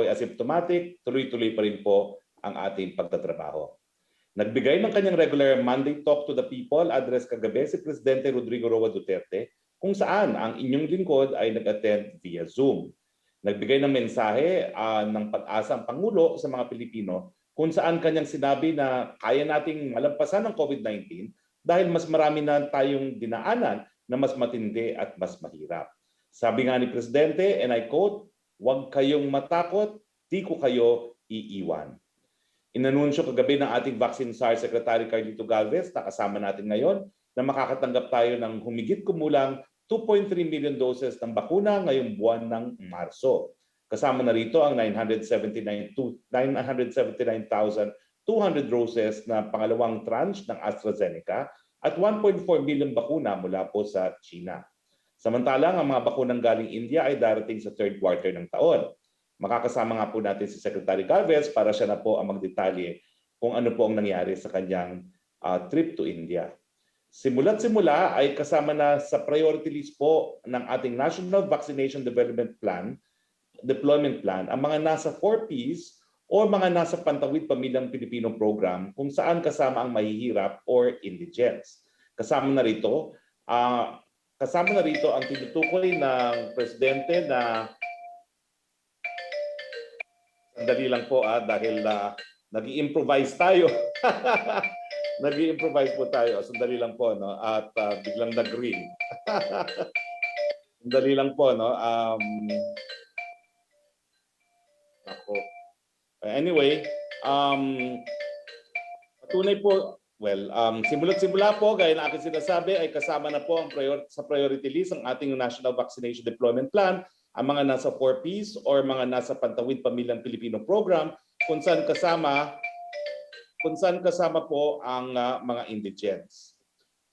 ay asymptomatic, tuloy-tuloy pa rin po ang ating pagtatrabaho. Nagbigay ng kanyang regular Monday Talk to the People address kagabi si Presidente Rodrigo Roa Duterte, kung saan ang inyong lingkod ay nag-attend via Zoom. Nagbigay ng mensahe ng pag-asa ang Pangulo sa mga Pilipino, kung saan kanyang sinabi na kaya nating malampasan ang COVID-19 dahil mas marami na tayong dinaanan na mas matindi at mas mahirap. Sabi nga ni Presidente, and I quote, "Huwag kayong matakot, di ko kayo iiwan." Inanunsyo kagabi ng ating Vaccine SAR Secretary Carlito Galvez na kasama natin ngayon na makakatanggap tayo ng humigit kumulang 2.3 million doses ng bakuna ngayong buwan ng Marso. Kasama na rito ang 979,200 doses na pangalawang tranche ng AstraZeneca at 1.4 million bakuna mula po sa China. Samantalang ang mga bakunang galing India ay darating sa third quarter ng taon. Makakasama nga po natin si Secretary Galvez para siya na po ang magdetalye kung ano po ang nangyari sa kanyang trip to India. Simula't simula ay kasama na sa priority list po ng ating National Vaccination Deployment Plan ang mga nasa 4Ps o mga nasa Pantawid Pamilyang Pilipino program kung saan kasama ang mahihirap or indigents. Kasama na rito ang tinutukoy ng Presidente na sandali lang po dahil nag-i-improvise tayo. Nag-i-improvise po tayo. Sandali lang po, no? At biglang nag-ring. Sandali lang po, no? Ako. Anyway, patunay po, simula't simula po, gaya na aking sinasabi, ay kasama na po ang sa priority list ang ating National Vaccination Deployment Plan, ang mga nasa 4Ps or mga nasa Pantawid Pamilyang Pilipino program kung saan kasama po ang mga indigents.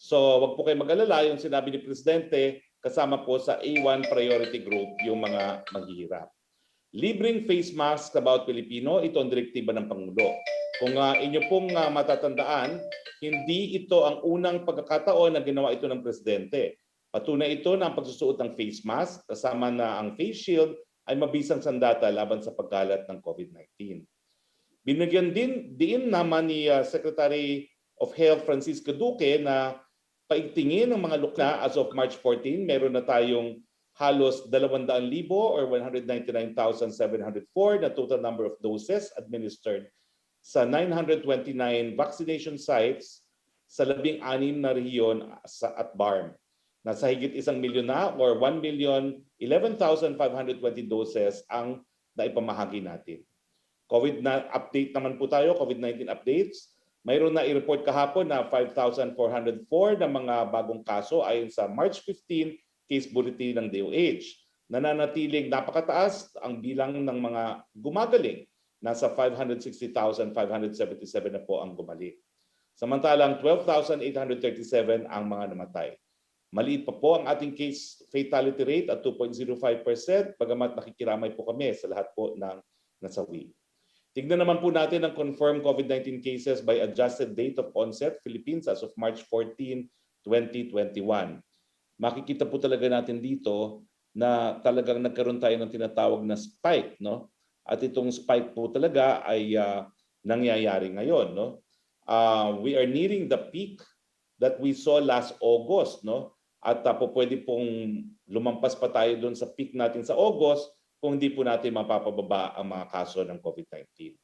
So wag po kayo mag-alala, yung sinabi ni Presidente, kasama po sa A1 priority group yung mga maghihirap. Libreng face mask sa bawat Pilipino, ito ang direktiba ng Pangulo. Kung inyo pong matatandaan, hindi ito ang unang pagkakataon na ginawa ito ng Presidente. Patunay ito na ang pagsusuot ng face mask kasama na ang face shield ay mabisang sandata laban sa pagkalat ng COVID-19. Binigyan din naman ni Secretary of Health Francisco Duque na paigtingin ng mga lukna as of March 14, meron na tayong halos 200,000 or 199,704 na total number of doses administered sa 929 vaccination sites sa 16 na rehiyon at BARM. Nasa higit 1 milyon na or 1,011,520 doses ang naipamahagi natin. Update naman po tayo, COVID-19 updates. Mayroon na i-report kahapon na 5,404 na mga bagong kaso ayon sa March 15 case bulletin ng DOH. Nananatiling napakataas ang bilang ng mga gumagaling. Nasa 560,577 na po ang gumaling. Samantalang 12,837 ang mga namatay. Maliit pa po ang ating case fatality rate at 2.05%, bagamat nakikiramay po kami sa lahat po ng nasawi. Tignan naman po natin ang confirmed COVID-19 cases by adjusted date of onset, Philippines as of March 14, 2021. Makikita po talaga natin dito na talagang nagkaroon tayo ng tinatawag na spike, no? At itong spike po talaga ay nangyayari ngayon, no? We are nearing the peak that we saw last August, no? At po pwede pong lumampas pa tayo doon sa peak natin sa August kung hindi po natin mapapababa ang mga kaso ng COVID-19.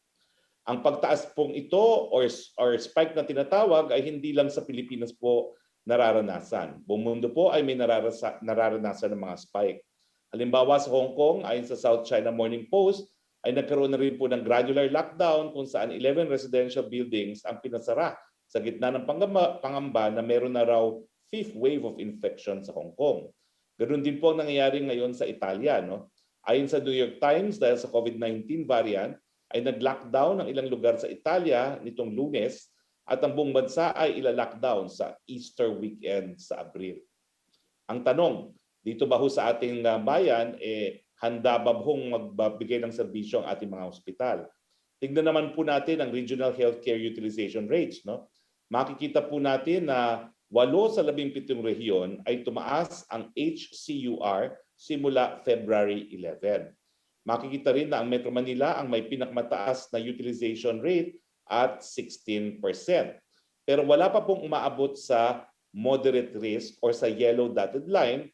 Ang pagtaas pong ito or spike na tinatawag ay hindi lang sa Pilipinas po nararanasan. Buong mundo po ay may nararanasan ng mga spike. Halimbawa sa Hong Kong, ayon sa South China Morning Post, ay nagkaroon na rin po ng gradual lockdown kung saan 11 residential buildings ang pinasara sa gitna ng pangamba na meron na raw fifth wave of infection sa Hong Kong. Ganoon din po ang nangyayari ngayon sa Italia, no? Ayon sa New York Times, dahil sa COVID-19 variant, ay nag-lockdown ang ilang lugar sa Italia nitong Lunes at ang buong bansa ay ila-lockdown sa Easter weekend sa Abril. Ang tanong, dito ba ho sa ating bayan, handa ba hong magbibigay ng serbisyo ang ating mga ospital? Tingnan naman po natin ang regional healthcare utilization rates, no? Makikita po natin na 8 sa 17 rehiyon ay tumaas ang HCUR simula February 11. makikita rin na ang Metro Manila ang may pinakamataas na utilization rate at 16%. Pero wala pa pong umaabot sa moderate risk or sa yellow dotted line,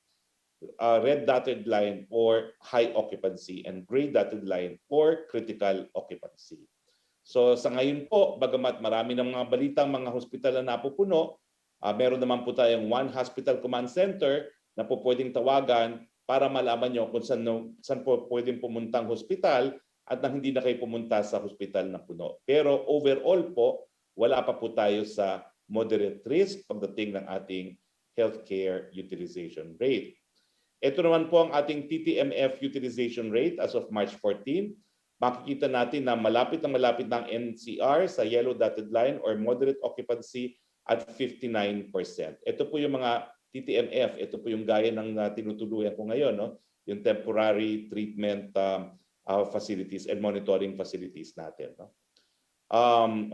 red dotted line or high occupancy, and gray dotted line or critical occupancy. So sa ngayon po, bagamat marami ng mga balitang mga hospital na napupuno, meron naman po tayong one hospital command center na po pwedeng tawagan para malaman nyo kung saan po pwedeng pumuntang hospital at nang hindi na kayo pumunta sa hospital na puno. Pero overall po, wala pa po tayo sa moderate risk pagdating ng ating healthcare utilization rate. Ito naman po ang ating TTMF utilization rate as of March 14. Makikita natin na malapit na ang NCR sa yellow dotted line or moderate occupancy at 59%. Ito po yung mga TTMF, ito po yung gaya ng tinutuluyan ko ngayon, no? Yung temporary treatment facilities and monitoring facilities natin. No?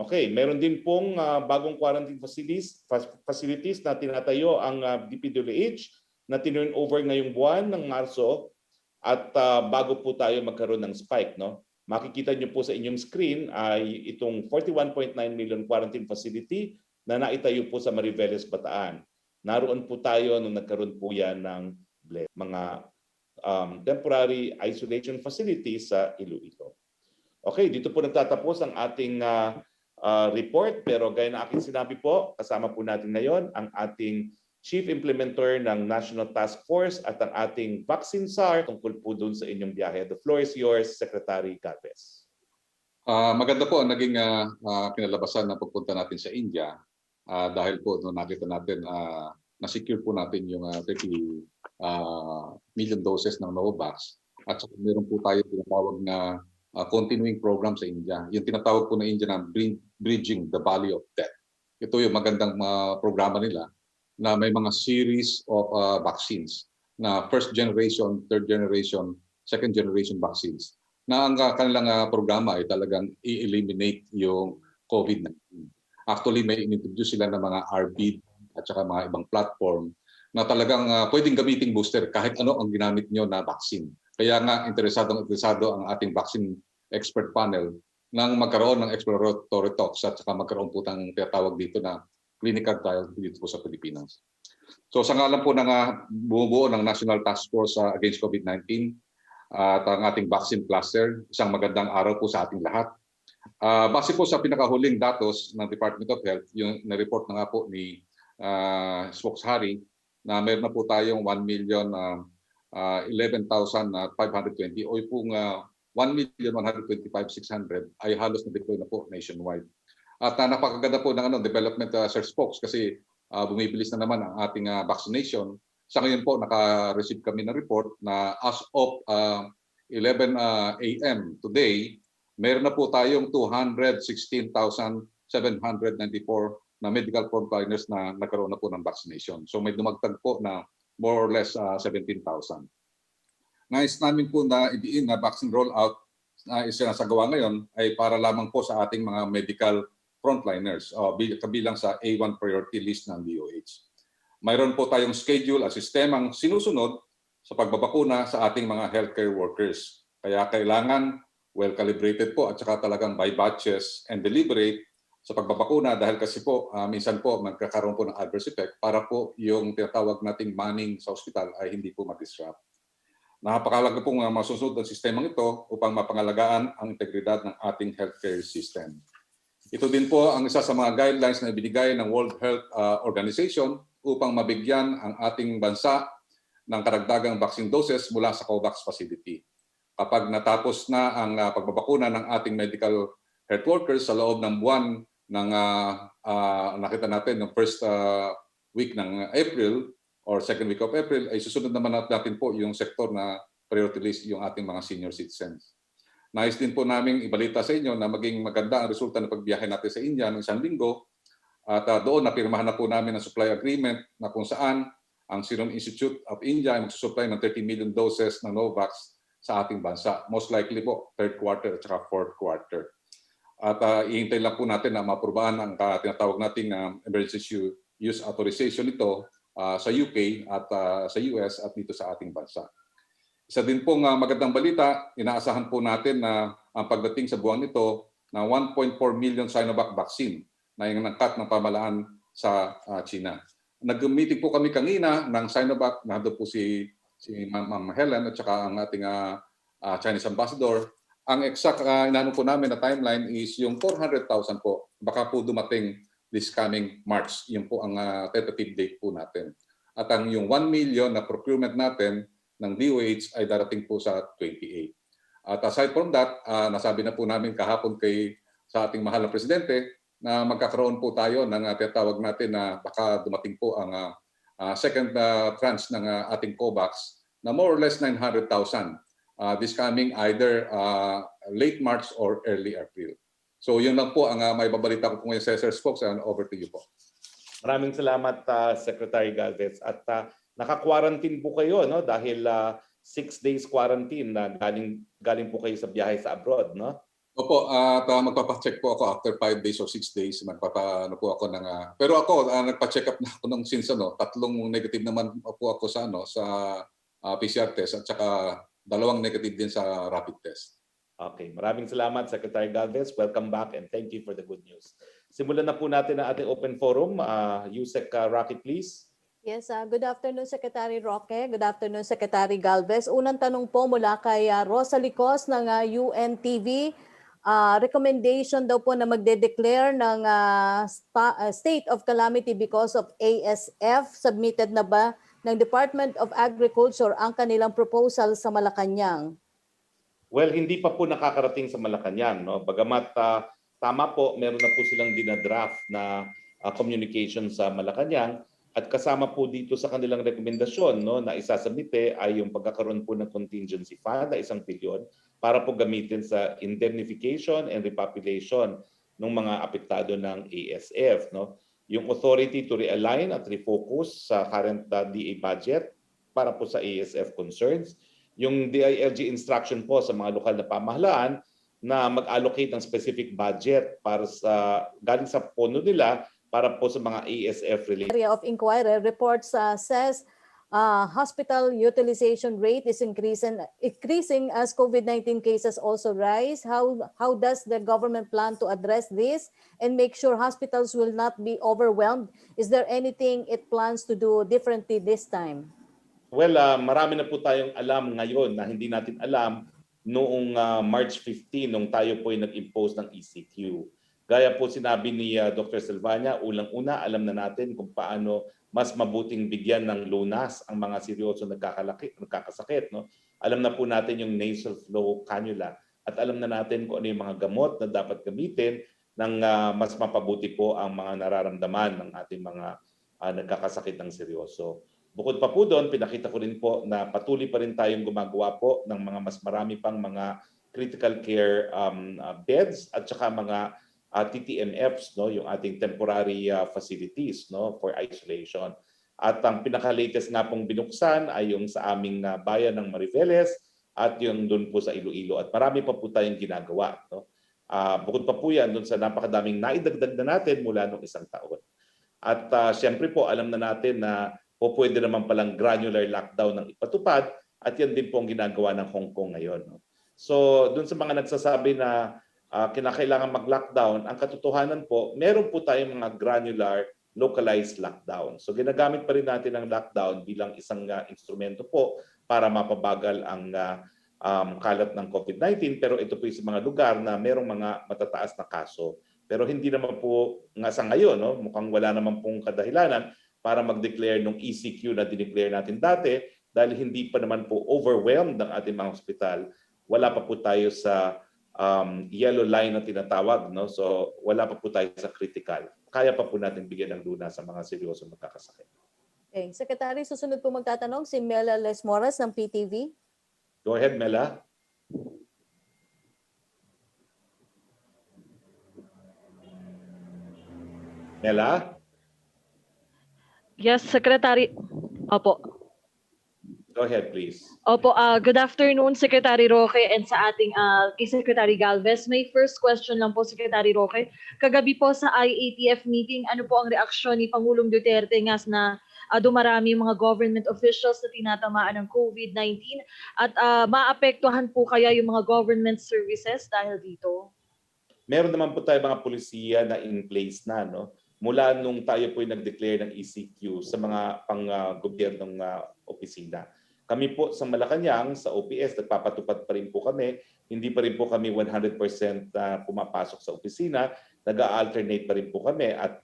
Okay, meron din pong bagong quarantine facilities na tinatayo ang DPWH na tinurn over ngayong buwan ng Marso at bago po tayo magkaroon ng spike. No? Makikita nyo po sa inyong screen ay itong 41.9 million quarantine facility na naitayo po sa Mariveles, Bataan. Naroon po tayo nung nagkaroon po yan ng mga temporary isolation facilities sa Iloilo. Okay, dito po nagtatapos ang ating report, pero gaya na aking sinabi po, kasama po natin ngayon ang ating Chief Implementer ng National Task Force at ang ating Vaccine SAR tungkol po doon sa inyong biyahe. The floor is yours, Secretary Galvez. Maganda po ang naging kinalabasan na pagpunta natin sa India dahil po nung nakita natin na-secure po natin yung 30 million doses ng Novavax at saka meron po tayo tinatawag na continuing program sa India. Yung tinatawag po na India na Bridging the Valley of Death. Ito yung magandang programa nila na may mga series of vaccines na first generation, third generation, second generation vaccines na ang kanilang programa ay talagang i-eliminate yung COVID-19. Actually, may in-introduce sila ng mga RB at saka mga ibang platform na talagang pwedeng gamiting booster kahit ano ang ginamit nyo na vaccine. Kaya nga interesado ang ating vaccine expert panel nang magkaroon ng exploratory talks at saka magkaroon po ng tinatawag dito na clinical trial dito po sa Pilipinas. So sa ngalan po ng bumubuo ng National Task Force Against COVID-19 at ang ating vaccine cluster, isang magandang araw po sa ating lahat. Base po sa pinakahuling datos ng Department of Health, yung na-report na nga po ni Spokeshari na meron na po tayong 1,011,520 o yung 1,125,600 ay halos na-deploy na po nationwide. At napakaganda po ng development Sir Spokes kasi bumibilis na naman ang ating vaccination. Sa ngayon po, naka-receive kami ng report na as of 11 a.m. today, meron na po tayong 216,794 na medical frontliners na nagkaroon na po ng vaccination. So may dumagdag po na more or less 17,000. Nais namin po na ibiin na vaccine rollout na isinasagawa ngayon ay para lamang po sa ating mga medical frontliners kabilang sa A1 priority list ng DOH. Mayroon po tayong schedule at sistemang sinusunod sa pagbabakuna sa ating mga healthcare workers. Kaya kailangan well-calibrated po at saka talagang by batches and deliberate sa pagbabakuna dahil kasi po minsan po magkakaroon po ng adverse effect para po yung tinatawag nating manning sa ospital ay hindi po mag-disrupt. Napakahalaga pong masusunod ang sistemang ito upang mapangalagaan ang integridad ng ating healthcare system. Ito din po ang isa sa mga guidelines na ibinigay ng World Health Organization upang mabigyan ang ating bansa ng karagdagang vaccine doses mula sa COVAX facility. Kapag natapos na ang pagbabakuna ng ating medical health workers sa loob ng buwan ng nakita natin ng first week ng April or second week of April, ay susunod naman natin po yung sektor na priority list, yung ating mga senior citizens. Nais din po namin ibalita sa inyo na maging maganda ang resulta ng pagbiyahe natin sa India ng isang linggo at doon napirmahan na po namin ang supply agreement na kung saan ang Serum Institute of India ay magsusupply ng 30 million doses ng Novavax sa ating bansa. Most likely po, third quarter at saka fourth quarter. At ihintay lang po natin na maaprubahan ang tinatawag nating emergency use authorization ito sa UK at sa US at dito sa ating bansa. Isa din pong magandang balita, inaasahan po natin na ang pagdating sa buwan nito na 1.4 million Sinovac vaccine na yung nangkat ng pamahalaan sa China. Nag-meeting po kami kanina ng Sinovac, nandun po si Ma'am Helen at saka ang ating Chinese ambassador. Ang exact inano po namin na timeline is yung 400,000 po. Baka po dumating this coming March. Yun po ang tentative date po natin. At ang yung 1 million na procurement natin ng DOH ay darating po sa 28. At aside from that, nasabi na po namin kahapon sa ating mahal na presidente na magkakaroon po tayo ng tinatawag natin na baka dumating po ang second tranche ng ating COVAX na more or less 900,000 this coming either late March or early April. So yun lang po ang may babalita ko po ngayon sa Sir Spokes, and over to you po. Maraming salamat Secretary Galvez, at naka-quarantine po kayo, no, dahil 6 days quarantine na galing po kayo sa biyahe sa abroad, no? Opo, at magpapacheck po ako after 5 days or 6 days. Magpapaano po ako ng pero ako nagpa-check up na ako nung since 3 negative naman po ako sa PCR test at saka 2 negative din sa rapid test. Okay, maraming salamat Secretary Galvez. Welcome back and thank you for the good news. Simulan na po natin ang ating open forum. Yusek Roque, please. Yes, good afternoon Secretary Roque. Good afternoon Secretary Galvez. Unang tanong po mula kay Rosalie Cos ng UNTV. Recommendation daw po na magde-declare ng state of calamity because of ASF. Submitted na ba ng Department of Agriculture ang kanilang proposal sa Malacanang? Well, hindi pa po nakakarating sa Malacanang, no? Bagamat tama po, meron na po silang dinadraft na communication sa Malacanang. At kasama po dito sa kanilang rekomendasyon, no, na isasabite ay yung pagkakaroon po ng contingency fund na 1 bilyon para po gamitin sa indemnification and repopulation ng mga apektado ng ASF. No? Yung authority to realign at refocus sa current DA budget para po sa ASF concerns. Yung DILG instruction po sa mga lokal na pamahalaan na mag-allocate ng specific budget para sa galing sa pondo nila para po sa mga ASF related. Area of inquiry reports says hospital utilization rate is increasing as COVID-19 cases also rise. How does the government plan to address this and make sure hospitals will not be overwhelmed? Is there anything it plans to do differently this time? Well, marami na po tayong alam ngayon na hindi natin alam noong March 15 nung tayo po ay nag-impose ng ECQ. Gaya po sinabi ni Dr. Silvania, ulang-una alam na natin kung paano mas mabuting bigyan ng lunas ang mga seryoso nagkakasakit. No? Alam na po natin yung nasal flow cannula at alam na natin kung ano yung mga gamot na dapat gamitin ng mas mapabuti po ang mga nararamdaman ng ating mga nagkakasakit ng seryoso. Bukod pa po doon, pinakita ko rin po na patuloy pa rin tayong gumagawa po ng mga mas marami pang mga critical care beds at saka mga TTMFs, no, yung ating temporary facilities, no, for isolation. At ang pinaka-latest nga pong binuksan ay yung sa aming bayan ng Mariveles at yung doon po sa Iloilo. At marami pa po tayong ginagawa. No? Bukod pa po yan doon sa napakadaming naidagdag na natin mula noong 1 taon. At siyempre po alam na natin na po pwede naman palang granular lockdown ng ipatupad at yan din po ang ginagawa ng Hong Kong ngayon. No? So doon sa mga nagsasabi na kinakailangan mag-lockdown, ang katotohanan po, meron po tayong mga granular localized lockdown. So ginagamit pa rin natin ang lockdown bilang isang instrumento po para mapabagal ang kalat ng COVID-19. Pero ito po yung sa mga lugar na merong mga matataas na kaso. Pero hindi naman po nga sa ngayon, no? Mukhang wala naman pong kadahilanan para mag-declare ng ECQ na dineclare natin dati dahil hindi pa naman po overwhelmed ang ating mga hospital. Wala pa po tayo sa yellow line na tinatawag, no? So wala pa po tayo sa critical. Kaya pa po natin bigyan ng luna sa mga seryoso magkakasakit. Okay. Secretary, susunod po magtatanong si Mela Lesmoras ng PTV. Go ahead, Mela. Mela? Yes, Secretary. Opo. Go ahead, please. Opo, good afternoon, Secretary Roque, and sa ating kay Secretary Galvez. May first question lang po, Secretary Roque. Kagabi po sa IATF meeting, ano po ang reaksyon ni Pangulong Duterte na dumarami yung mga government officials na tinatamaan ng COVID-19 at maapektuhan po kaya yung mga government services dahil dito? Meron naman po tayo mga pulisiya na in place na, no? Mula nung tayo po nag-declare ng ECQ sa mga pang-gobyernong opisina. Kami po sa Malacanang, sa OPS, nagpapatupad pa rin po kami. Hindi pa rin po kami 100% pumapasok sa opisina. Nag-alternate pa rin po kami at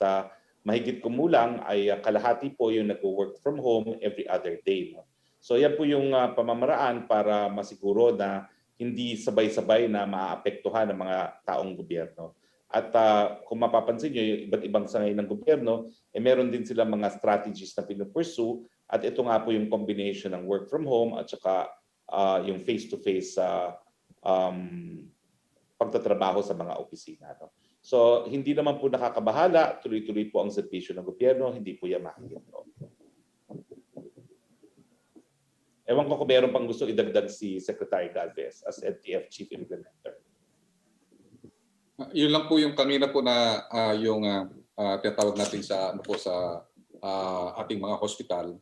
mahigit kumulang ay kalahati po yung nag-work from home every other day. No? So yan po yung pamamaraan para masiguro na hindi sabay-sabay na maapektuhan ng mga taong gobyerno. At kung mapapansin nyo, yung iba't ibang sangay ng gobyerno, meron din sila mga strategies na pinupursue. At ito nga po yung combination ng work from home at saka yung face-to-face pagtatrabaho sa mga opisina. No? So hindi naman po nakakabahala, tuloy-tuloy po ang serbisyo ng gobyerno, hindi po yan mahigit. No? Ewan ko kung meron pang gusto idagdag si Secretary Galvez as NTF Chief Implementer. Yun lang po yung kanina po na yung tinatawag natin sa ano po sa ating mga hospital.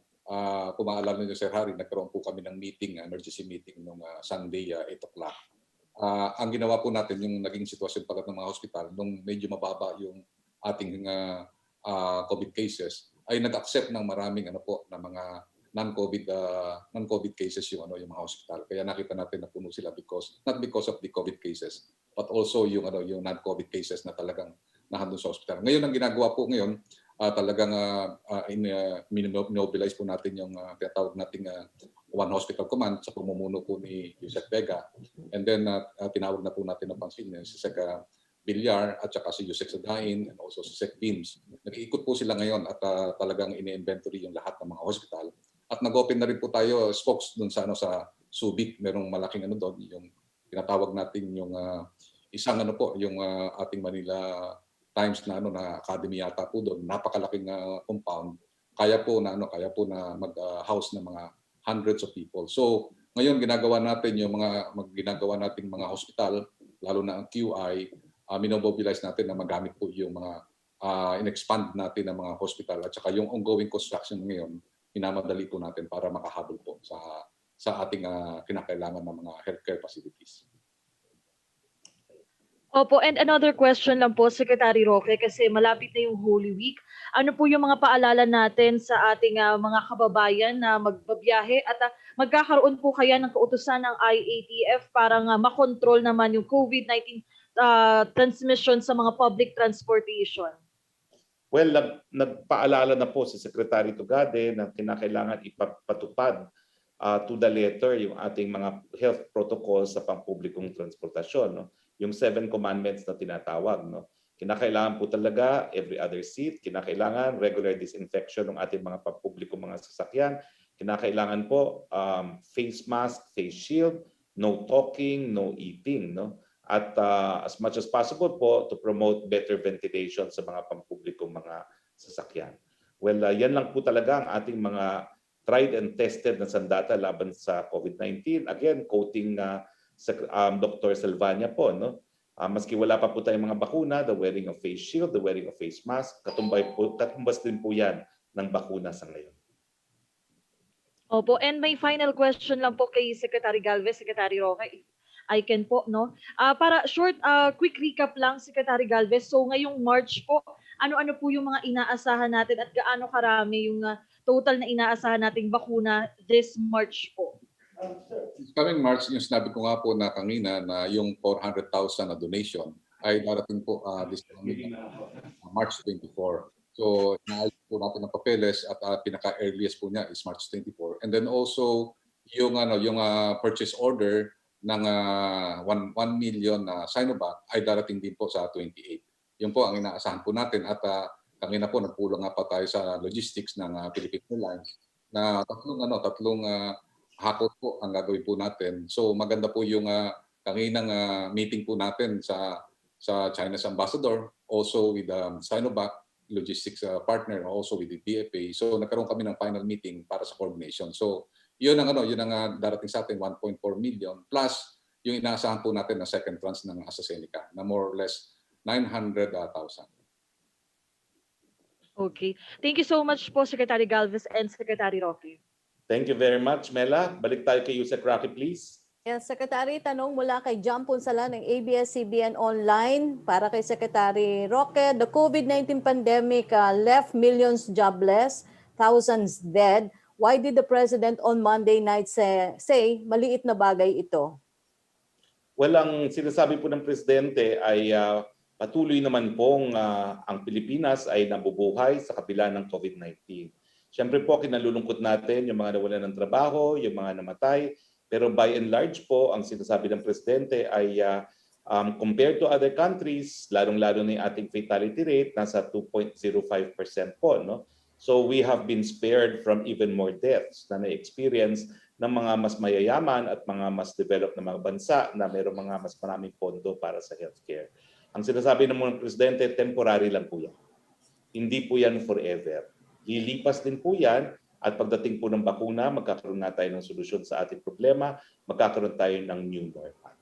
Kung maalala niyo Sir Harry, nagkaroon po kami ng meeting, emergency meeting nung Sunday 8 o'clock. Ang ginawa po natin yung naging sitwasyon pala ng mga hospital nung medyo mababa yung ating COVID cases ay nag-accept ng maraming ano po na mga non-COVID cases yung yung mga hospital. Kaya nakita natin na puno sila not because of the COVID cases, but also yung yung non-COVID cases na talagang nahandun sa hospital. Ngayon ang ginagawa po ngayon, talagang mobilize po natin yung tinatawag nating One Hospital Command sa pamumuno po ni Yusek Vega. And then tinawag na po natin ng pansin si Sec Villar at saka si Yusek Sadain and also si Sec Beams. Nag-iikot po sila ngayon at talagang ini-inventory yung lahat ng mga hospital. At nag-open na rin po tayo spokes doon sa sa Subic, merong malaking doon yung tinatawag natin yung isang yung ating Manila Times na na academy yata po doon, napakalaking compound. Kaya po na mag-house ng mga hundreds of people. So, ngayon ginagawa natin yung ginagawa nating mga hospital, lalo na ang QI, minomobilize natin na magamit po yung mga in-expand natin ng mga hospital at saka yung ongoing construction ngayon minamadali po natin para makahabol po sa ating kinakailangan ng mga healthcare facilities. Opo, and another question lang po, Secretary Roque, kasi malapit na yung Holy Week. Ano po yung mga paalala natin sa ating mga kababayan na magbabiyahe at magkakaroon po kaya ng kautusan ng IATF para makontrol naman yung COVID-19 transmission sa mga public transportation? Well, nagpaalala na po si Secretary Tugade na kinakailangan ipatupad to the letter yung ating mga health protocols sa pampublikong transportasyon. No? Yung 7 commandments na tinatawag. No? Kinakailangan po talaga every other seat, kinakailangan regular disinfection ng ating mga pampublikong mga sasakyan, kinakailangan po face mask, face shield, no talking, no eating. No? At as much as possible po to promote better ventilation sa mga pampublikong mga sasakyan. Well, yan lang po talaga ang ating mga tried and tested na sandata laban sa COVID-19. Again, quoting Dr. Salvania po, no? Maski wala pa po tayong mga bakuna, the wearing of face shield, the wearing of face mask, katumbas din po yan ng bakuna sa ngayon. Opo, and may final question lang po kay Secretary Galvez, Secretary Roque. I can po, no? Para short, quick recap lang, Secretary Galvez. So ngayong March po, ano-ano po yung mga inaasahan natin at gaano karami yung total na inaasahan nating bakuna this March po? Coming March, yung sinabi ko nga po na kanina na yung 400,000 na donation ay darating po this March 24. So inaayos po natin ng papeles at pinaka-earliest po niya is March 24. And then also yung purchase order ng 1 million na Sinovac ay darating din po sa 28. Yun po ang inaasahan po natin at kanina po nagpulang nga pa tayo sa logistics ng Philippine Airlines na tatlong hakot po ang gagawin po natin. So maganda po yung kaninang meeting po natin sa China's ambassador, also with Sinovac logistics partner, also with the DFA. So nagkaroon kami ng final meeting para sa coordination. So yun ang darating sa atin 1.4 million plus yung inaasahan po natin na second tranche ng AstraZeneca na more or less 900,000. Okay. Thank you so much po, Secretary Galvez and Secretary Roque. Thank you very much, Mela. Balik tayo kay Yusek Roque, please. Yes, Secretary, tanong mula kay Jam Punsalan ng ABS-CBN Online para kay Secretary Roque. The COVID-19 pandemic left millions jobless, thousands dead. Why did the President on Monday night say maliit na bagay ito? Well, ang sinasabi po ng Presidente ay patuloy naman pong ang Pilipinas ay nabubuhay sa kabila ng COVID-19. Siyempre po, kinalulungkot natin yung mga nawalan ng trabaho, yung mga namatay. Pero by and large po, ang sinasabi ng Presidente ay compared to other countries, lalong-lalo na yung ating fatality rate, nasa 2.05% po. No? So we have been spared from even more deaths na na-experience ng mga mas mayayaman at mga mas developed na mga bansa na mayroong mga mas maraming pondo para sa healthcare. Ang sinasabi ng mga Presidente, temporary lang po yan. Hindi po yan forever. Lilipas din po yan at pagdating po ng bakuna, magkakaroon na tayo ng solusyon sa ating problema, magkakaroon tayo ng new normal.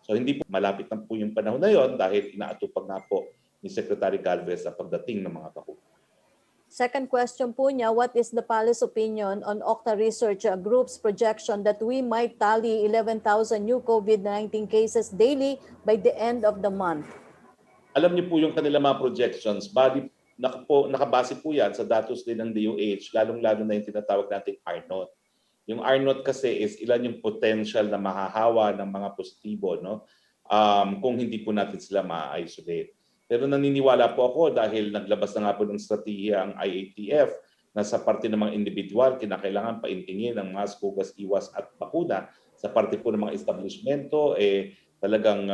So hindi po malapit na po yung panahon na yon dahil inaatupag na po ni Secretary Galvez ang pagdating ng mga bakuna. Second question po niya, what is the Palace opinion on Octa Research Group's projection that we might tally 11,000 new COVID-19 cases daily by the end of the month? Alam niyo po yung kanilang mga projections, nakabase po yan sa datos din ng DOH, lalong-lalo na yung tinatawag nating R0. Yung R0 kasi is ilan yung potential na mahahawa ng mga positibo, no? Kung hindi po natin sila ma-isolate. Pero naniniwala po ako dahil naglabas na nga po ng strategiya ang IATF na sa parte ng mga individual, kinakailangan paintingin ang mask, hugas, iwas at bakuna. Sa parte po ng mga establishmento, talagang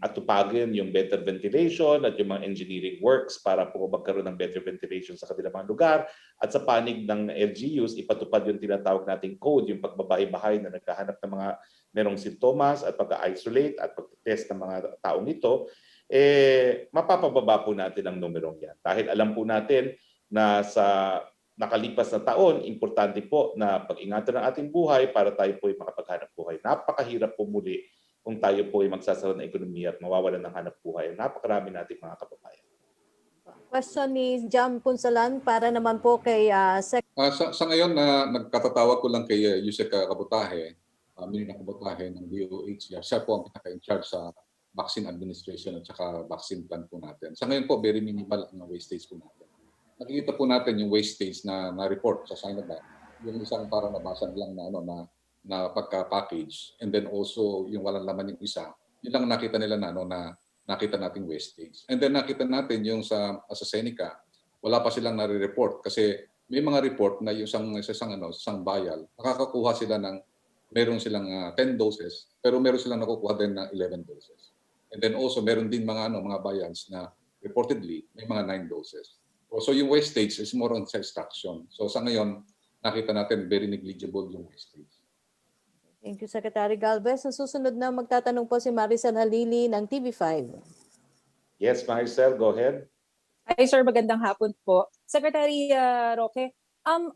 atupagin yung better ventilation at yung mga engineering works para po magkaroon ng better ventilation sa kanilang mga lugar. At sa panig ng LGUs, ipatupad yung tinatawag nating code, yung pagbabahay-bahay na nagkahanap ng mga merong sintomas at pag-isolate at pag-test ng mga taong ito, mapapababa po natin ang numerong yan. Dahil alam po natin na sa nakalipas na taon, importante po na pag-ingatan ang ating buhay para tayo po ay makapaghanap buhay. Napakahirap po muli kung tayo po ay magsasara ng ekonomiya at mawawalan ng hanap buhay. Napakarami nating mga kababayan. Question ni Jam Punsalan para naman po kay Sa ngayon, nagkatatawag ko lang kay Yusek Kabutahe, Kabutahe ng DOH. Siya po ang pinaka-in-charge sa vaccine administration at saka vaccine plan po natin. Sa ngayon po, very minimal ang wastage po natin. Nakikita po natin yung wastage na report sa Sinovac. Yung isang parang nabasag lang na pagka-package, and then also yung walang laman yung isa, yun lang nakita nila na nakita nating wastage. And then nakita natin yung sa AstraZeneca, wala pa silang nare-report kasi may mga report na yung isang vial, nakakakuha sila ng meron silang 10 doses, pero meron silang nakukuha din ng 11 doses. And then also meron din mga vials na reportedly may mga 9 doses. So yung wastage is more on extraction. So sa ngayon, nakita natin very negligible yung wastage. Thank you, Secretary Galvez. Ang susunod na magtatanong po si Maricel Halili ng TV5. Yes, Maricel, go ahead. Hi sir, magandang hapon po. Secretary Roque,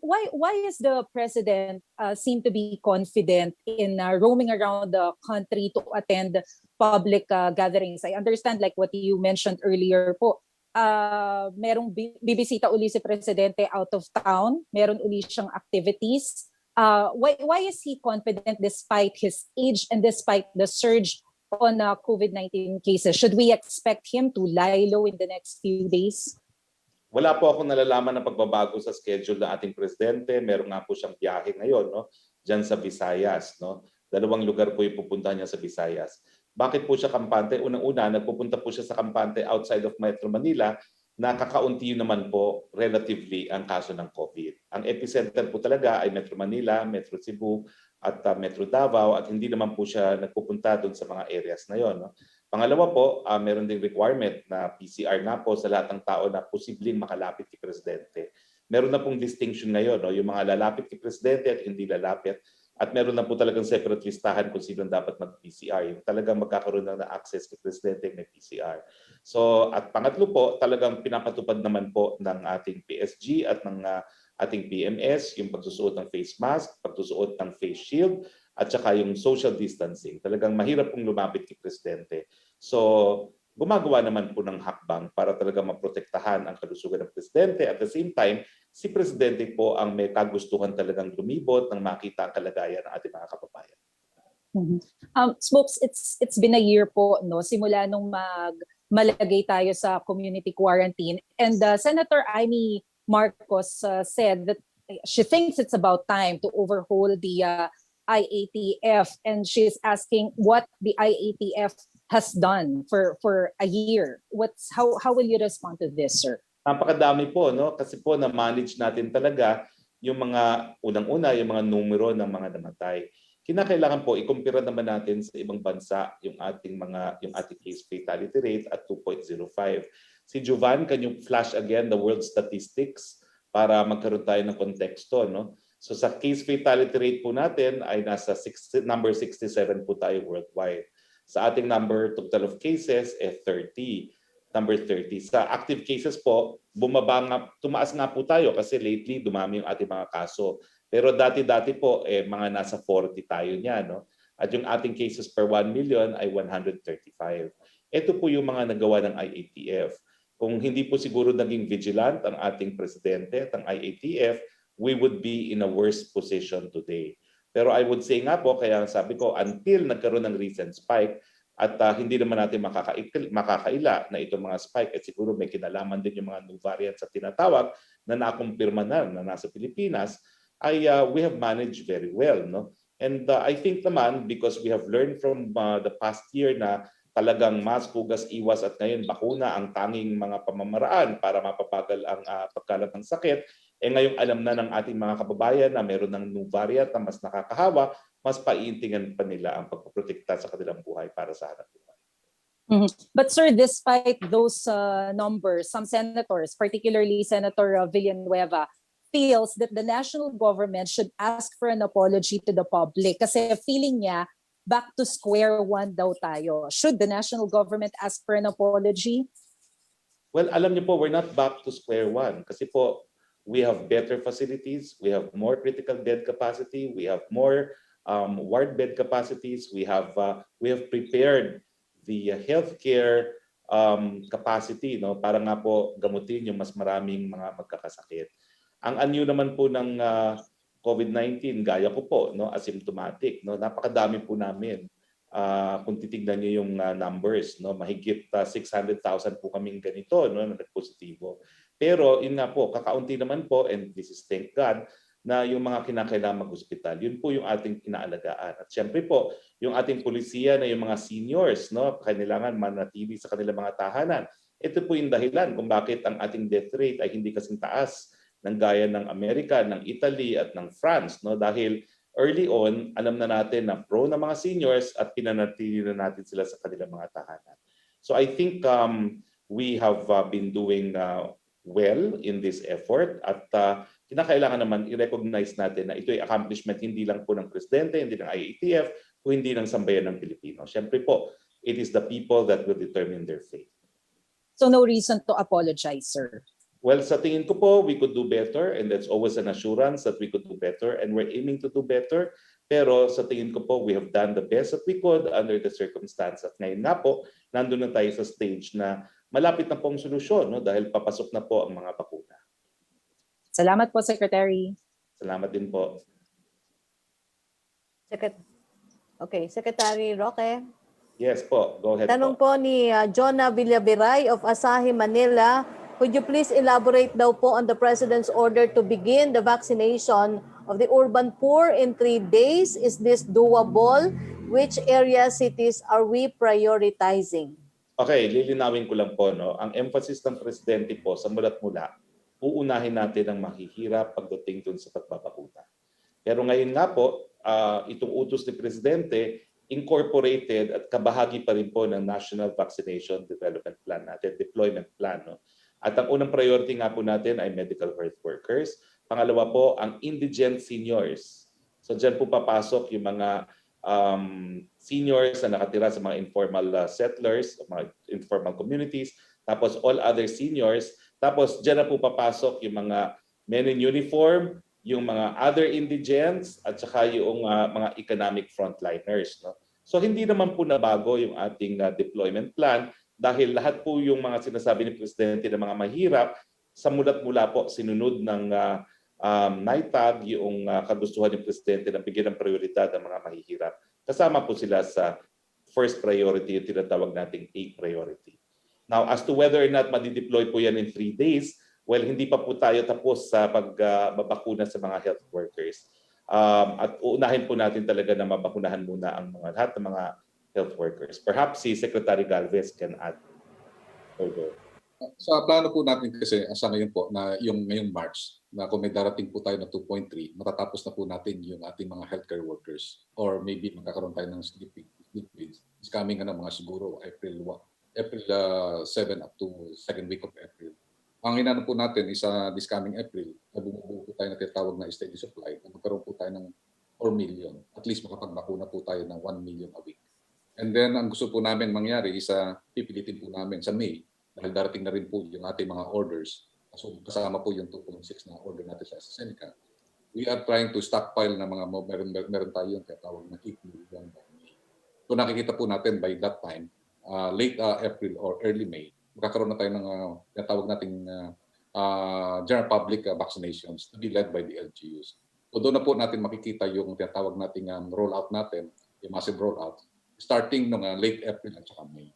why is the President seem to be confident in roaming around the country to attend public gatherings? I understand like what you mentioned earlier po, merong bibisita uli si Presidente out of town, meron uli siyang activities. Why is he confident despite his age and despite the surge on COVID-19 cases? Should we expect him to lie low in the next few days? Wala po akong nalalaman ng pagbabago sa schedule ng ating Presidente. Meron nga po siyang biyahe ngayon, no? Diyan sa Visayas. No? 2 lugar po yung pupuntahan niya sa Visayas. Bakit po siya kampante? Unang-una, nagpupunta po siya sa kampante outside of Metro Manila na kakaunti naman po relatively ang kaso ng COVID. Ang epicenter po talaga ay Metro Manila, Metro Cebu at Metro Davao at hindi naman po siya nagpupunta doon sa mga areas na yon. No? Pangalawa po, meron ding requirement na PCR na po sa lahat ng tao na posibleng makalapit kay Presidente. Meron na pong distinction ngayon, no? Yung mga lalapit kay Presidente at hindi lalapit. At meron na po talagang separate listahan kung sino dapat mag-PCR. Yung talagang magkakaroon na access kay Presidente may PCR. So, at pangatlo po, talagang pinapatupad naman po ng ating PSG at ng ating PMS, yung pagsusuot ng face mask, pagsusuot ng face shield, at saka yung social distancing. Talagang mahirap pong lumapit kay Presidente. So, gumagawa naman po ng hakbang para talaga maprotektahan ang kalusugan ng presidente. At the same time, si presidente po ang may kagustuhan talagang lumibot nang makita ang kalagayan ng ating mga kababayan. Spokes, it's been a year po, no, simula nung malagay tayo sa community quarantine, and Senator Amy Marcos said that she thinks it's about time to overhaul the IATF, and she's asking what the IATF has done for a year. How will you respond to this, sir? Napakadami po, no? Kasi po na-manage natin talaga yung mga unang-una, yung mga numero ng mga namatay. Kinakailangan po ikumpira naman natin sa ibang bansa yung ating case fatality rate at 2.05. Si Jovan, can you flash again the world statistics para magkaroon tayo ng konteksto, no? So sa case fatality rate po natin ay nasa number 67 po tayo worldwide. Sa ating number total of cases 30. Number 30. Sa active cases po, tumaas nga po tayo kasi lately dumami yung ating mga kaso. Pero dati-dati po mga nasa 40 tayo niya, no? At yung ating cases per 1 million ay 135. Ito po yung mga nagawa ng IATF. Kung hindi po siguro naging vigilant ang ating presidente at ang IATF, we would be in a worse position today. Pero I would say nga po, kaya sabi ko, until nagkaroon ng recent spike, at hindi naman natin makakaila na itong mga spike, at siguro may kinalaman din yung mga new variants at tinatawag na nakumpirma na nasa Pilipinas, ay we have managed very well, no? And I think naman, because we have learned from the past year na talagang mask, hugas, iwas at ngayon bakuna ang tanging mga pamamaraan para mapapagal ang pagkalat ng sakit, ngayong alam na ng ating mga kababayan na meron ng new variant na mas nakakahawa, mas paiintingan pa nila ang pagpoprotekta sa kanilang buhay para sa hanap buhay. But sir, despite those numbers, some senators, particularly Senator Villanueva, feels that the national government should ask for an apology to the public kasi feeling niya back to square one daw tayo. Should the national government ask for an apology? Well, alam niyo po, we're not back to square one kasi po we have better facilities, we have more critical bed capacity, we have more ward bed capacities, we have prepared the healthcare capacity, no, para nga po gamutin yung mas maraming mga magkakasakit. Ang anyo naman po ng COVID-19, gaya ko po, no, asymptomatic, no, napakadami po namin. Kung titignan niyo yung numbers, no, mahigit 600,000 po kaming ganito, no, na nagpositibo. Pero yun nga po, kakaunti naman po, and this is thank God, na yung mga kinakailangan mag-hospital, yun po yung ating inaalagaan. At syempre po, yung ating polisiya na yung mga seniors, no, kailangan manatili sa kanilang mga tahanan. Ito po yung dahilan kung bakit ang ating death rate ay hindi kasing taas ng gaya ng Amerika, ng Italy at ng France, no, dahil early on alam na natin na pro na mga seniors at pinanatili na natin sila sa kanilang mga tahanan. So I think we have been doing well in this effort at kinakailangan naman i-recognize natin na ito ay accomplishment hindi lang po ng presidente, hindi ng IATF, o hindi ng sambayan ng Pilipino. Siyempre po, it is the people that will determine their fate. So no reason to apologize, sir? Well, sa tingin ko po, we could do better, and that's always an assurance that we could do better, and we're aiming to do better. Pero sa tingin ko po, we have done the best that we could under the circumstance. At ngayon nga po, nandun na tayo sa stage na malapit na po ang solusyon, no? Dahil papasok na po ang mga bakuna. Salamat po, Secretary. Salamat din po. Secretary Roque. Yes po, go ahead Tanong po. po ni Jonah Villaviray of Asahi, Manila. Could you please elaborate daw po on the President's order to begin the vaccination of the urban poor in 3 days? Is this doable? Which area, cities are we prioritizing? Okay, lilinawin ko lang po, no? Ang emphasis ng Presidente po sa mula't mula, uunahin natin ang mahihirap pagdating dun sa pagbabakuna. Pero ngayon nga po, itong utos ni Presidente, incorporated at kabahagi pa rin po ng National Vaccination Development Plan natin, deployment plan, no? At ang unang priority nga po natin ay medical health workers. Pangalawa po, ang indigent seniors. So dyan po papasok yung mga seniors na nakatira sa mga informal settlers, mga informal communities, tapos all other seniors. Tapos dyan na po papasok yung mga men in uniform, yung mga other indigents, at saka yung mga economic frontliners. No? So hindi naman po nabago yung ating deployment plan. dahil lahat po yung mga sinasabi ni Presidente ng mga mahirap, sa mulat-mula po sinunod ng NITAG yung kagustuhan ni Presidente na bigyan ng prioridad ang mga mahihirap. Kasama po sila sa first priority, yung tinatawag nating A priority. Now, as to whether or not madideploy po yan in 3 days, well, hindi pa po tayo tapos sa pagbabakuna sa mga health workers. At uunahin po natin talaga na mabakunahan muna ang lahat ng mga health workers. Perhaps si Secretary Galvez can add further. Sa plano po natin kasi sa ngayon po na yung ngayong March na kung may darating po tayo na 2.3, matatapos na po natin yung ating mga healthcare workers or maybe magkakaroon tayo ng sleeping leaves. It's coming mga siguro April 7 up to second week of April. Ang hinanap po natin is this coming April, bumubuo po tayo na tinatawag na steady supply. Magkaroon po tayo ng 4 million. At least makapagbakuna po tayo ng 1 million a week. And then ang gusto po namin mangyari is pipilitin po namin sa May dahil darating na rin po yung ating mga orders. So kasama po yung 2.6 na order natin sa AstraZeneca. We are trying to stockpile na mga meron tayo yung tinatawag na 8 million by May. So nakikita po natin by that time, late April or early May, magkakaroon na tayo ng tinatawag nating general public vaccinations to be led by the LGUs. So doon na po natin makikita yung tinatawag nating rollout natin, yung massive rollout, starting ng late April at saka May.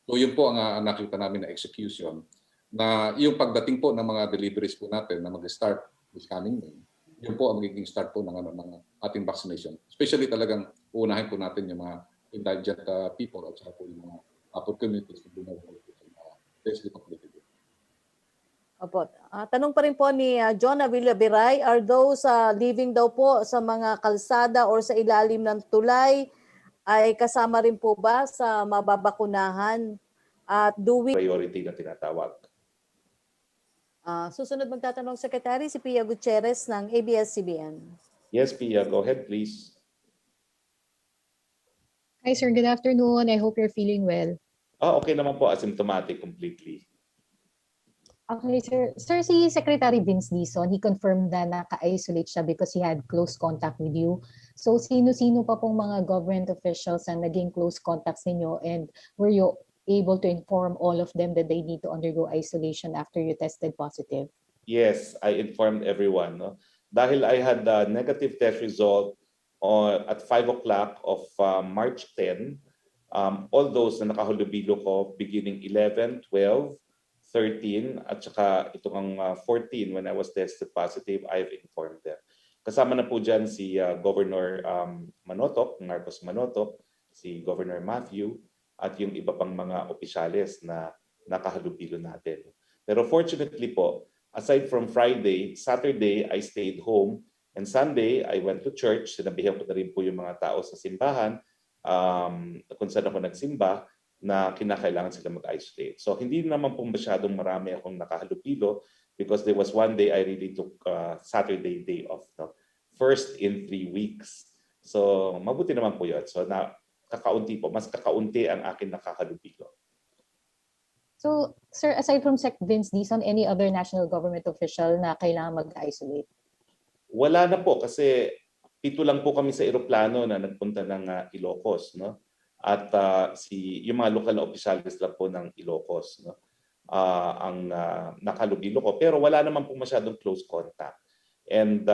So yun po ang nakita namin na execution na yung pagdating po ng mga deliveries po natin na mag-start this coming May, yun po ang magiging start po ng ating vaccination. Especially talagang uunahin po natin yung mga indigent people at saka po yung mga communities na bumabalik po sa densely populated. Opo. Tanong pa rin po ni John Villabiray, are those living daw po sa mga kalsada or sa ilalim ng tulay ay kasama rin po ba sa mababakunahan? At do we... Priority na tinatawag. Susunod magtatanong Secretary si Pia Gutierrez ng ABS-CBN. Yes, Pia, go ahead please. Hi sir, good afternoon. I hope you're feeling well. Okay naman po, asymptomatic completely. Okay sir. Sir, si Secretary Vince Dizon, he confirmed na naka-isolate siya because he had close contact with you. So sino-sino pa pong mga government officials na naging close contacts ninyo, and were you able to inform all of them that they need to undergo isolation after you tested positive? Yes, I informed everyone. No? Dahil I had a negative test result at 5 o'clock of March 10, all those na nakahulubilo ko beginning 11, 12, 13, at saka itong 14 when I was tested positive, I've informed them. Kasama na po dyan si Governor Manotoc, Marcos Manotoc, si Governor Matthew, at yung iba pang mga opisyales na nakahalubilo natin. Pero fortunately po, aside from Friday, Saturday, I stayed home, and Sunday, I went to church. Sinabihan ko na rin po yung mga tao sa simbahan kung saan ako nagsimba na kinakailangan sila mag-isolate. So hindi naman po masyadong marami akong nakahalubilo because there was one day I really took Saturday day off. No? First in 3 weeks. So mabuti naman po yun. So kakaunti po. Mas kakaunti ang akin nakahalubilo. So, sir, aside from Sec Vince Dizon, any other national government official na kailangan mag-isolate? Wala na po kasi 7 lang po kami sa eroplano na nagpunta ng Ilocos, no? At yung mga lokal na opisyalis lang po ng Ilocos, no? Ang nakalubilo ko, pero wala naman po masyadong close contact. And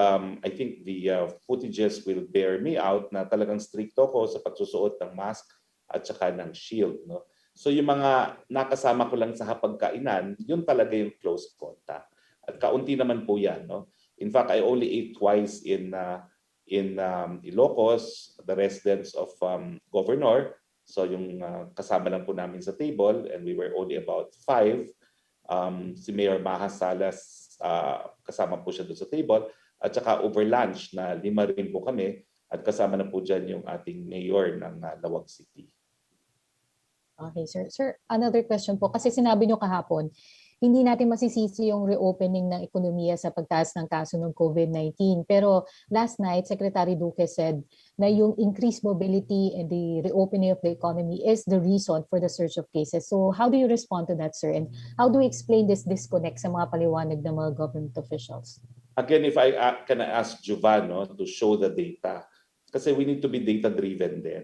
I think the footages will bear me out na talagang stricto ko sa pagsusuot ng mask at saka ng shield, no? So yung mga nakasama ko lang sa hapagkainan, yun talaga yung close contact. At kaunti naman po yan, no? In fact, I only ate twice in Ilocos, the residence of Governor. So yung kasama lang po namin sa table, and we were only about 5. Si Mayor Maha Salas, kasama po siya doon sa table. At saka over lunch na 5 rin po kami. At kasama na po dyan yung ating mayor ng Lawag City. Okay, sir. Sir, another question po. Kasi sinabi nyo kahapon, hindi natin masisisi yung reopening ng ekonomiya sa pagtaas ng kaso ng COVID-19. Pero last night, Secretary Roque said na yung increased mobility and the reopening of the economy is the reason for the surge of cases. So how do you respond to that, sir? And how do we explain this disconnect sa mga paliwanag ng mga government officials? Again, if I can ask Giovanni to show the data, kasi we need to be data-driven din.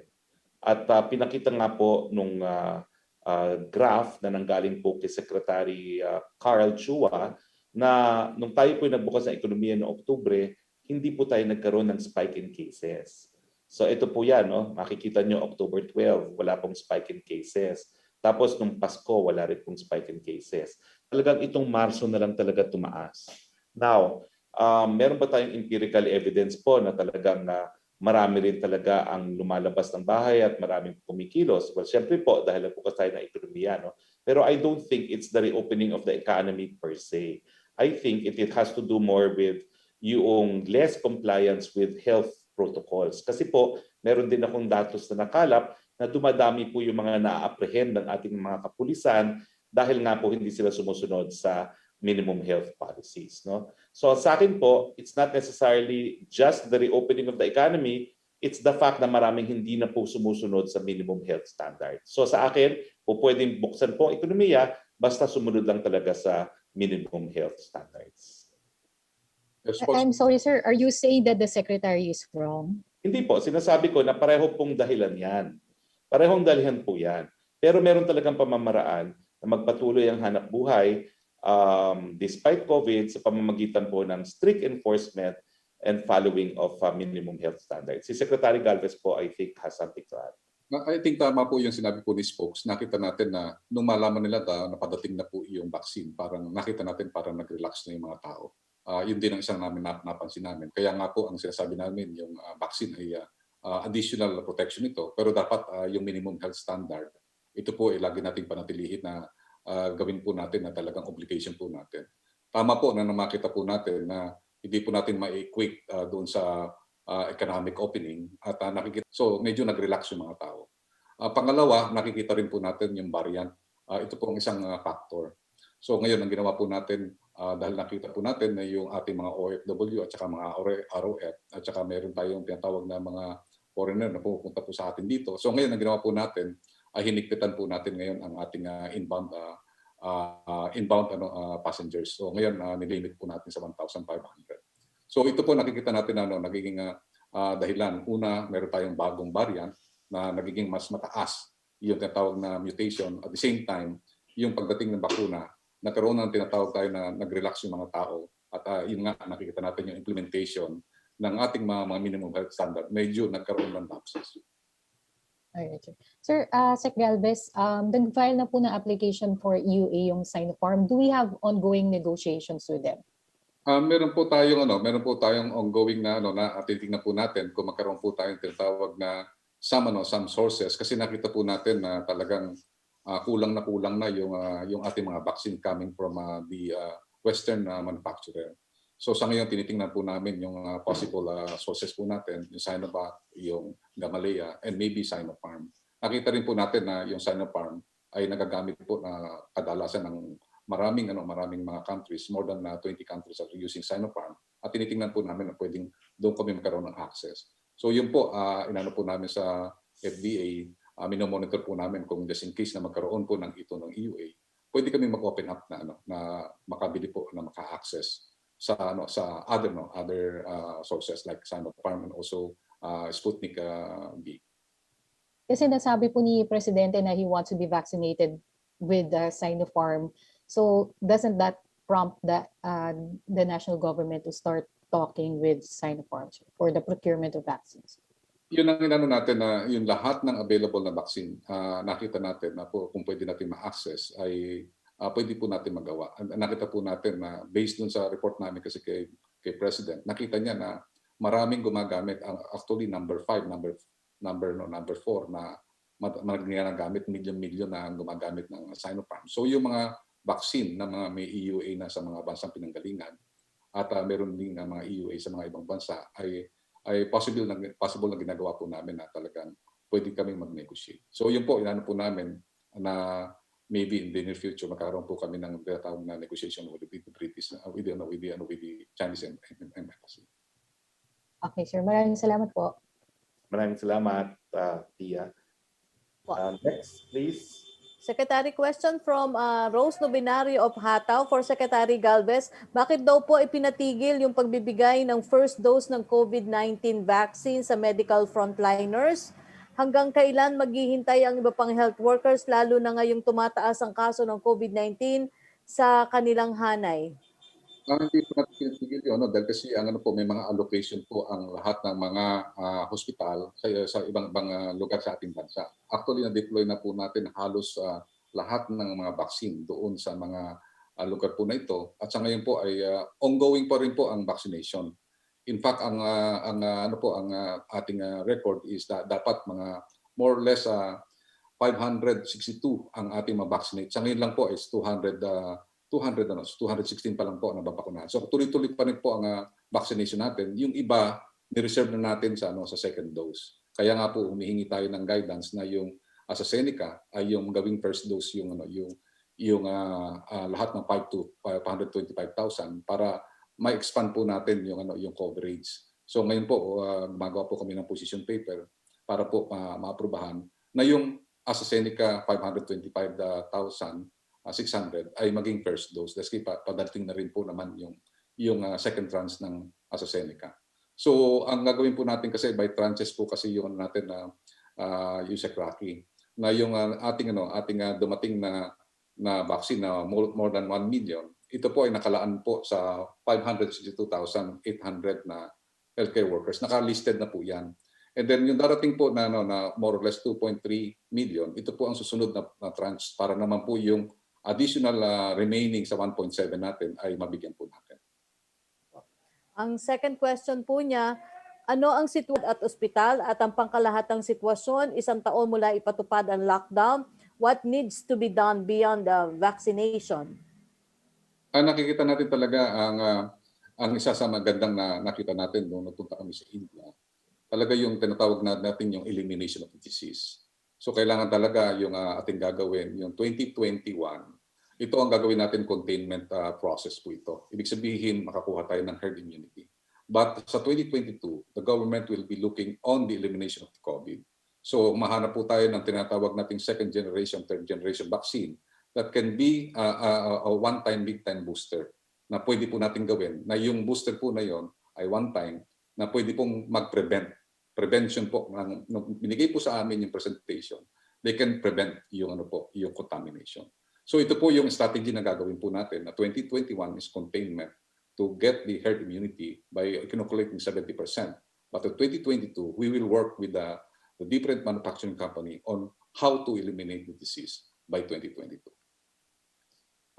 At pinakita nga po nung graph na nanggaling po kay Secretary Carl Chua na nung tayo po nagbukas ng ekonomiya noong Oktubre, hindi po tayo nagkaroon ng spike in cases. So ito po yan, no? Makikita nyo October 12, wala pong spike in cases. Tapos nung Pasko, wala rin pong spike in cases. Talagang itong Marso na lang talaga tumaas. Now, meron ba tayong empirical evidence po na talagang marami rin talaga ang lumalabas ng bahay at maraming kumikilos? Well, syempre po, dahil nagbukas tayo ng ekonomiya, no? Pero I don't think it's the reopening of the economy per se. I think it has to do more with yung less compliance with health protocols. Kasi po, meron din akong datos na nakalap na dumadami po yung mga na-apprehend ng ating mga kapulisan dahil nga po hindi sila sumusunod sa minimum health policies. No? So sa akin po, it's not necessarily just the reopening of the economy, it's the fact na maraming hindi na po sumusunod sa minimum health standards. So sa akin, po pwedeng buksan po ang ekonomiya basta sumunod lang talaga sa minimum health standards. I'm sorry, sir. Are you saying that the secretary is wrong? Hindi po. Sinasabi ko na pareho pong dahilan yan. Parehong dahilan po yan. Pero meron talagang pamamaraan na magpatuloy ang hanap buhay despite COVID sa pamamagitan po ng strict enforcement and following of minimum health standards. Si Secretary Galvez po, I think, has something to add. I think tama po yung sinabi po ni Spokes. Nakita natin na nung malaman nila na padating na po yung vaccine, parang nakita natin parang nag-relax na yung mga tao. Yun din ang isang namin napansin namin. Kaya nga po ang sinasabi namin yung vaccine ay additional protection ito. Pero dapat yung minimum health standard, ito po ay lagi nating panatilihin na gawin po natin na talagang obligation po natin. Tama po na makita po natin na hindi po natin ma-equate doon sa economic opening at nakikita. So medyo nag-relax yung mga tao. Pangalawa, nakikita rin po natin yung variant. Ito po ang isang factor. So ngayon ang ginawa po natin dahil nakita po natin na yung ating mga OFW at saka mga ROF at saka meron tayong tinatawag na mga foreigner na pupunta po sa atin dito. So ngayon ang ginawa po natin ay hinigpitan po natin ngayon ang ating inbound passengers. So ngayon nilimit po natin sa 1,500. So ito po nakikita natin na nagiging dahilan. Una, meron tayong bagong variant na nagiging mas mataas yung tinatawag na mutation. At the same time, yung pagdating ng bakuna, nagkaroon ng tinatawag tayo na nag-relax yung mga tao. At yun nga, nakikita natin yung implementation ng ating mga minimum health standard. Medyo nagkaroon ng lapses. Alright, sir. Sir, Sec Galvez, nag-file na po ng application for EUA yung Sinopharm. Do we have ongoing negotiations with them? Meron po tayong ongoing na na titingnan po natin kung magkaroon po tayong tinatawag na some sources kasi nakita po natin na talagang kulang na yung ating mga vaccine coming from the Western manufacturer. So sa ngayon tinitingnan po namin yung possible sources po natin, yung Sinovac, yung Gamaleya, and maybe Sinopharm. Nakita rin po natin na yung Sinopharm ay nagagamit po na kadalasan ng maraming mga countries, more than 20 countries are using Sinopharm. At tinitingnan po namin na pwedeng doon kami magkaroon ng access. So yun po, inano po namin sa FDA, minomonitor po namin kung just in case na magkaroon po ng ito ng EUA, pwede kami mag-open up na makabili po na maka-access sa other sources like Sinopharm and also Sputnik V. Kasi nasabi po ni Presidente na he wants to be vaccinated with Sinopharm. So doesn't that prompt the national government to start talking with Sinopharm for the procurement of vaccines? Yun ang inano natin na yung lahat ng available na vaccine, nakita natin na po kung pwede natin ma-access ay pwede po natin magawa. Nakita po natin na based dun sa report namin kasi kay President, nakita niya na maraming gumagamit, actually number 5, number 4 na ginagamit, milyon na gumagamit ng Sinopharm. So yung mga vaccine na mga may EUA na sa mga bansang pinanggalingan at meron din na mga EUA sa mga ibang bansa ay possible na ginagawa po namin na talagang pwede kaming mag-negotiate. So yun po, inano po namin na maybe in the near future magkaroon po kami ng tinatawag na negotiation with the British, with the Chinese embassy. Okay, sir. Maraming salamat po. Maraming salamat, Tia. Next, please. Secretary, question from Rose Novenario of Hataw for Secretary Galvez. Bakit daw po ipinatigil yung pagbibigay ng first dose ng COVID-19 vaccine sa medical frontliners? hanggang kailan maghihintay ang iba pang health workers, lalo na ngayong tumataas ang kaso ng COVID-19 sa kanilang hanay? Hindi po natin pinitigil yun, no? Dahil kasi ang ano po, may mga allocation po ang lahat ng mga hospital sa ibang lugar sa ating bansa. Actually, na-deploy na po natin halos lahat ng mga vaccine doon sa mga lugar po na ito. At sa ngayon po ay ongoing pa rin po ang vaccination. In fact, ang ating record is dapat mga more or less 562 ang ating ma-vaccinate. Sa ngayon lang po is 216 pa lang po ang nababakunahan. So tuloy-tuloy pa rin po ang vaccination natin. Yung iba, ni-reserve na natin sa second dose. Kaya nga po humihingi tayo ng guidance na yung AstraZeneca ay yung gawing first dose yung lahat ng 525,000 para ma-expand po natin yung coverage. So ngayon po gumagawa po kami ng position paper para po maaprubahan na yung AstraZeneca 525,600 ay maging first dose. Kasi padating na rin po naman yung second tranche ng AstraZeneca. So ang gagawin po natin kasi by tranches po kasi yung natin na Roque, na yung ating dumating na vaccine na more than 1 million, ito po ay nakalaan po sa 562,800 na healthcare workers. Naka-listed na po yan. And then yung darating po na more or less 2.3 million, ito po ang susunod na tranche para naman po yung additional remaining sa 1.7 natin ay mabigyan po natin. Ang second question po niya, ano ang sitwasyon at ospital at ang pangkalahatang sitwasyon, isang taon mula ipatupad ang lockdown, what needs to be done beyond the vaccination? Nakikita natin talaga ang isa sa magandang na nakita natin nung nagpunta kami sa India, talaga yung tinatawag natin yung elimination of the disease. So kailangan talaga yung ating gagawin, yung 2021, ito ang gagawin natin containment process po ito. Ibig sabihin, makakuha tayo ng herd immunity. But sa 2022, the government will be looking on the elimination of the COVID. So mahanap po tayo ng tinatawag nating second generation, third generation vaccine that can be a one-time, big-time booster na pwede po natin gawin. Na yung booster po na yon ay one-time na pwede pong mag-prevent. Prevention po, nung binigay po sa amin yung presentation, they can prevent yung yung contamination. So ito po yung strategy na gagawin po natin na 2021 is containment to get the herd immunity by inoculating 70%. But in 2022, we will work with the different manufacturing company on how to eliminate the disease by 2022.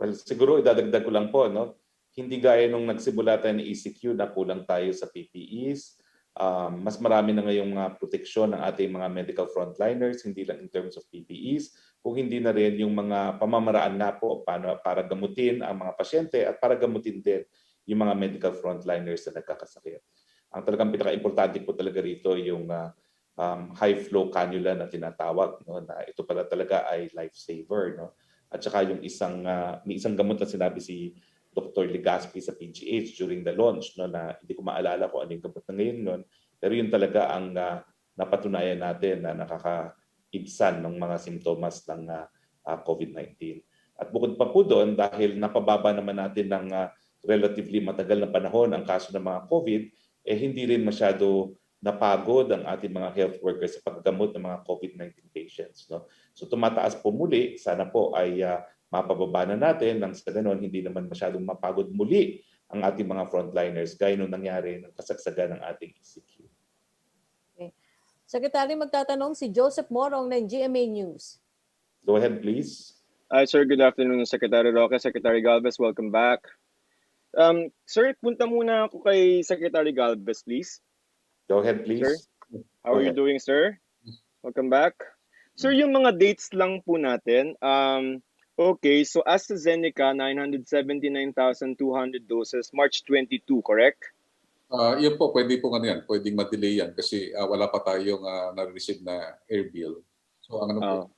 Well, siguro idadagdag ko lang po, no? Hindi gaya nung nagsimula tayo ng ECQ na kulang tayo sa PPEs. Mas marami na ngayong proteksyon ng ating mga medical frontliners, hindi lang in terms of PPEs, kung hindi na rin yung mga pamamaraan na po para gamutin ang mga pasyente at para gamutin din yung mga medical frontliners na nagkakasakit. Ang talagang pinaka-importante po talaga rito yung high flow cannula na tinatawag, no, na ito pala talaga ay lifesaver, no. At saka yung may isang gamot na sinabi si Dr. Legaspi sa PGH during the launch, no, na hindi ko maalala kung ano yung gamot na ngayon nun, pero yun talaga ang napatunayan natin na nakakaibsan ng mga simptomas ng COVID-19. At bukod pa po doon, dahil napababa naman natin ng relatively matagal na panahon ang kaso ng mga COVID, hindi rin masyado napagod ang ating mga health workers sa paggamot ng mga COVID-19 patients, no? So tumataas po muli, sana po ay mapababa na natin nang sa ganon hindi naman masyadong mapagod muli ang ating mga frontliners gaya nung nangyari ng kasagsagan ng ating ECQ. Okay. Secretary, magtatanong si Joseph Morong ng GMA News. Go ahead, please. Hi, sir. Good afternoon, Secretary Roque. Secretary Galvez, welcome back. Sir, punta muna ako kay Secretary Galvez, please. Go ahead, please. Sir, how are you doing, sir? Welcome back. Sir, yung mga dates lang po natin. Okay, so AstraZeneca, 979,200 doses, March 22, correct? Yun po, pwede po yan. Pwedeng ma-delay yan kasi wala pa tayong na-receive na air bill. So ang po,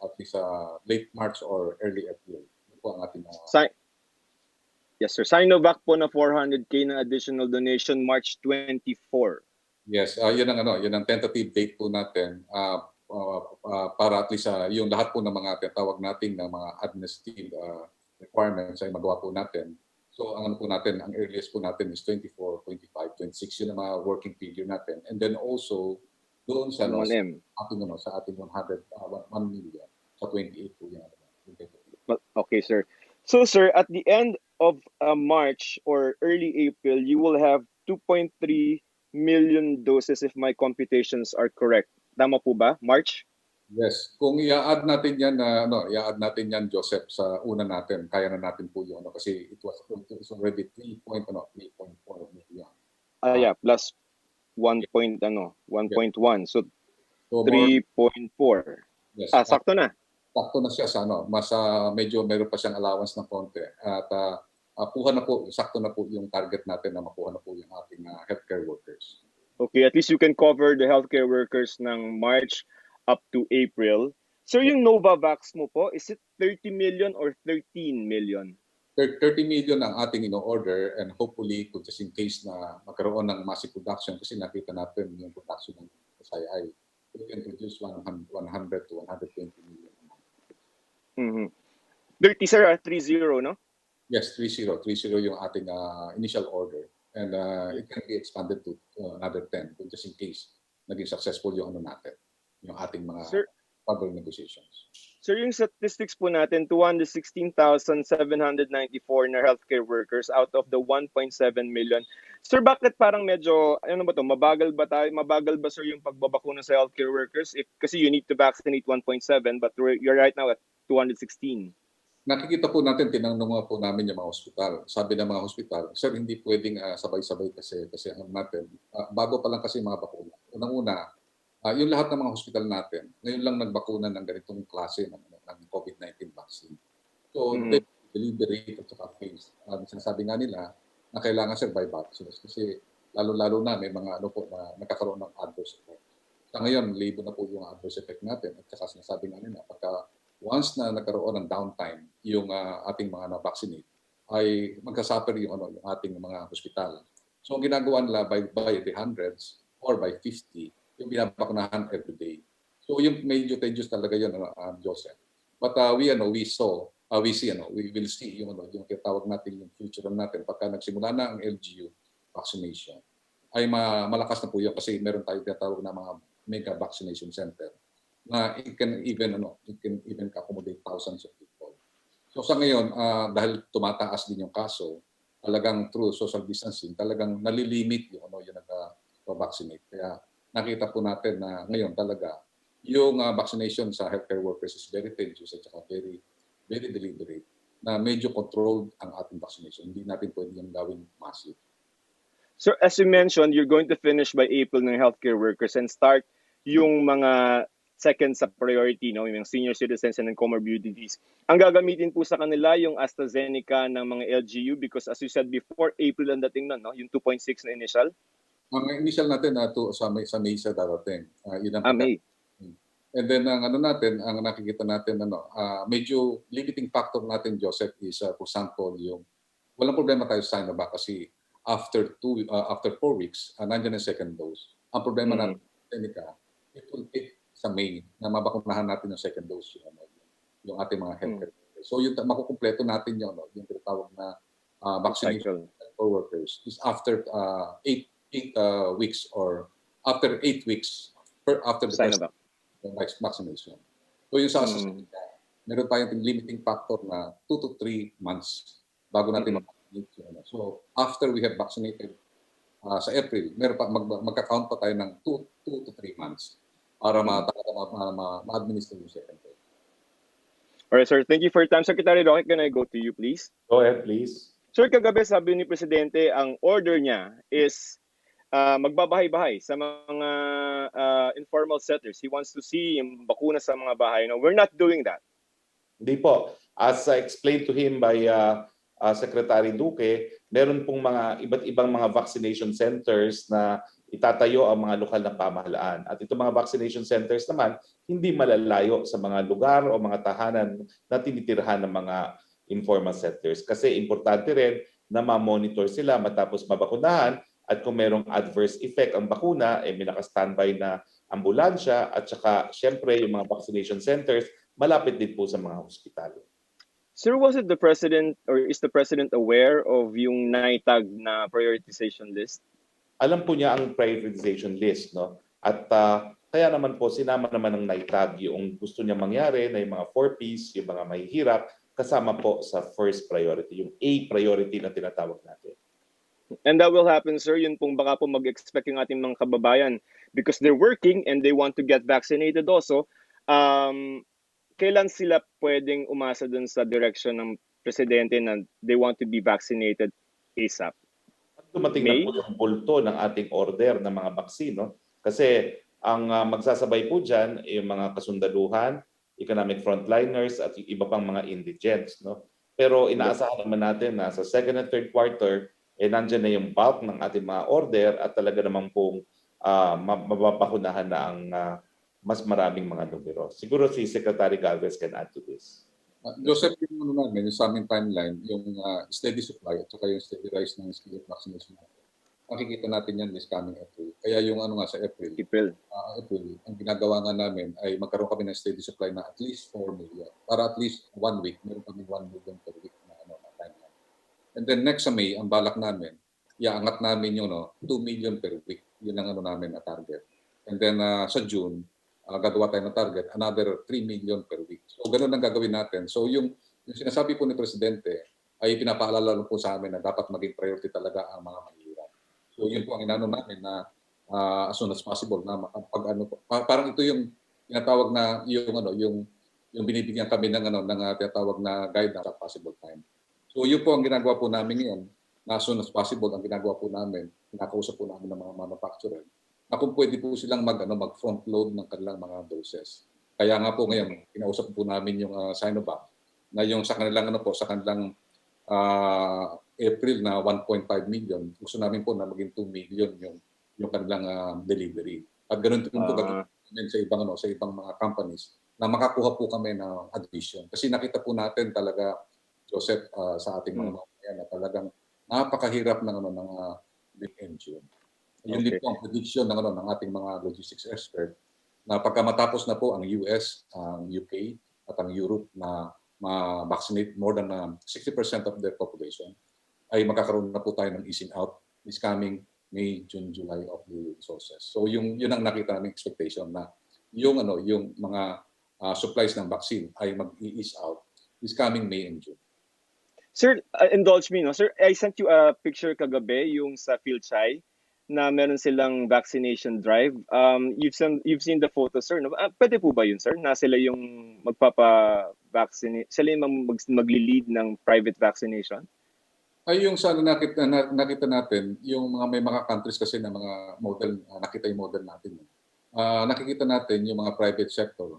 at least late March or early April. Yun po ang ating Yes, sir. Sinovac po na 400K na additional donation, March 24. Yes, yun ang tentative date po natin para at least yung lahat po ng mga tawag natin ng mga administrative requirements ay magawa po natin. So ang po natin, ang earliest po natin is 24, 25, 26, yun ang mga working figure natin. And then also, doon sa Yung loss 1M. sa ating 1 million sa 28 po yan. Okay, sir. So, sir, at the end of March or early April, you will have 2.3 million doses if my computations are correct. Tama po ba? March? Yes, kung i-add natin yan i-add natin yan, Joseph, sa una natin, kaya na natin po 'yung kasi it was already 3.4 million. Yeah, plus 1.1. So, So more, 3.4. yes, Sakto na. sakto na siya sa mas medyo meron pa siyang allowance ng konti at sakto na po 'yung target natin na makuha na po 'yung ating healthcare workers. Okay, at least you can cover the healthcare workers ng March up to April. So yung Novavax mo po, is it 30 million or 13 million? 30 million ang ating ino-order and hopefully kung just in case na magkaroon ng massive production kasi nakita natin yung production ng SII, we can produce 100 to 120 million. 30, sir, 30, no? Yes, 30 yung ating initial order and it can be expanded to another 10 just in case naging successful yung natin, yung ating mga further negotiations. Sir, yung statistics po natin, 216,794 na healthcare workers out of the 1.7 million. Sir, bakit parang medyo, mabagal ba sir yung pagbabakuna sa healthcare workers? Kasi you need to vaccinate 1.7 but you're right now at 216. Nakikita po natin, tinanong po namin yung mga hospital. Sabi ng mga hospital, sir, hindi pwedeng sabay-sabay kasi natin, bago pa lang kasi mga bakuna. Unang-una, yung lahat ng mga hospital natin, ngayon lang nagbakuna ng ganitong klase ng COVID-19 vaccine. So, delivery at saka phase. Sinasabi nga nila na kailangan sir by batches kasi lalo-lalo na may mga na nagkakaroon ng adverse effect. Sa ngayon, libo na po yung adverse effect natin at saka sinasabi nga nila pagka once na nagkaroon ng downtime yung ating mga na-vaccinate ay magkasuffer yung ating mga hospital. So, ang ginagawa nila by the hundreds or by 50 yung binabakunahan every day. So yung medyo tedious talaga yun, Joseph. But we will see yung tinatawag natin yung future natin pagka nagsimula na ang LGU vaccination. Ay malakas na po yun kasi meron tayong tinatawag na mga mega vaccination center na it can even accommodate thousands of people. So sa ngayon, dahil tumataas din yung kaso, talagang through social distancing, talagang nalilimit yung nag-vaccinate. Kaya nakita po natin na ngayon talaga yung vaccination sa healthcare workers is very tedious at saka very, very deliberate na medyo controlled ang ating vaccination. Hindi natin pwede yung gawing massive. So as you mentioned, you're going to finish by April ng healthcare workers and start yung mga second sa priority, yung senior citizens and comorbidities. Ang gagamitin po sa kanila yung AstraZeneca ng mga LGU because as you said before, April ang dating nun, yung 2.6 na initial? Ang initial natin sa May sa darating. Yun ang May. And then ang nakikita natin medyo limiting factor natin, Joseph, is for example yung walang problema tayo sa Sinovac kasi after 4 weeks nandiyan ang second dose. Ang problema natin sa it will take sa May na mabakunahan natin yung second dose yung ating mga healthcare. So yung makukumpleto natin yung tinatawag na vaccination for workers is after 8 weeks or after 8 weeks after the first vaccination. So yung sa meron tayong limiting factor na 2 to 3 months bago natin mag-vaccinate. So after we have vaccinated sa April, meron pa magka-count pa tayo ng 2 to 3 months para ma-administer yung second dose. Alright, sir. Thank you for your time. Secretary Roque, can I go to you, please? Go ahead, please. Sir, kagabi sabi ni Presidente, ang order niya is magbabahay-bahay sa mga informal setters. He wants to see yung bakuna sa mga bahay. No, we're not doing that. Hindi po. As explained to him by Secretary Duque, meron pong mga iba't ibang mga vaccination centers na itatayo ang mga lokal na pamahalaan. At itong mga vaccination centers naman, hindi malalayo sa mga lugar o mga tahanan na tinitirhan ng mga informal setters. Kasi importante rin na ma-monitor sila matapos mabakunahan at kung merong adverse effect ang bakuna, may naka-standby na ambulansya at saka syempre yung mga vaccination centers malapit din po sa mga hospital. Sir, was it the President or is the President aware of yung naitag na prioritization list? Alam po niya ang prioritization list, no? At Kaya naman po, sinama naman ng NITAG yung gusto niya mangyari na yung mga 4Ps, yung mga mahihirap, kasama po sa first priority, yung A priority na tinatawag natin. And that will happen, sir. Yun pong baka po mag-expect yung ating mga kababayan because they're working and they want to get vaccinated also. Kailan sila pwedeng umasa dun sa direction ng presidente na they want to be vaccinated ASAP? Dumating na po yung bulto ng ating order ng mga vaccine, no? Kasi ang magsasabay po dyan, yung mga kasundaluhan, economic frontliners at yung iba pang mga indigents, no? Pero inaasahan naman natin na sa second and third quarter, nandyan na yung bulk ng ating mga order at talaga naman pong mapapahunahan na ang mas maraming mga numero. Siguro si Secretary Galvez can add to this. Joseph, yung namin, yung sa aming timeline, yung steady supply at saka yung steady rise ng skill vaccination natin. Makikita natin yan this coming April. Kaya yung sa April, ang ginagawa nga namin ay magkaroon kami ng steady supply na at least 4 million. Para at least 1 week, meron kami 1 million per week na timeline. And then next sa May, ang balak namin, iaangat namin yung 2 million per week. Yun ang namin na target. And then sa June, gagawa tayo ng target, another 3 million per week. So ganun ang gagawin natin. So yung sinasabi po ni Presidente ay pinapaalala po sa amin na dapat maging priority talaga ang mga mahirap. So yun po ang inano namin na as soon as possible na parang ito yung tinatawag na yung binibigyan kami ng tinatawag na guidance at possible time. So yun po ang ginagawa po namin ngayon na as soon as possible ang ginagawa po namin, kinakausap po namin ng mga manufacturer na kung pwede po silang mag-front load ng kanilang mga doses. Kaya nga po ngayon, kinausap po namin yung Sinovac na yung sa kanilang sa kanilang April na 1.5 million, gusto namin po na maging 2 million yung kanilang delivery. At ganoon din po gagawin sa ibang mga companies na makakuha po kami ng addition. Kasi nakita po natin talaga, Joseph, sa ating mga mamamayan na talagang napakahirap ng May and June. Yun din po ang prediction ng ating mga logistics expert na pagka matapos na po ang US, ang UK at ang Europe na ma-vaccinate more than 60% of their population, ay magkakaroon na po tayo ng easing out this coming May, June, July of the resources. So yun ang nakita naming expectation na yung mga supplies ng vaccine ay mag-ease out this coming May and June. Sir, indulge me, no? Sir, I sent you a picture kagabi yung sa PhilChai na meron silang vaccination drive. You've seen the photo, sir. No? Pwede po ba yun, sir? Na sila yung magpapa-vaccinate, sila yung magli-lead ng private vaccination? Ay yung sa nakita natin, yung may mga countries kasi na mga model, nakita yung model natin. Nakikita natin yung mga private sector.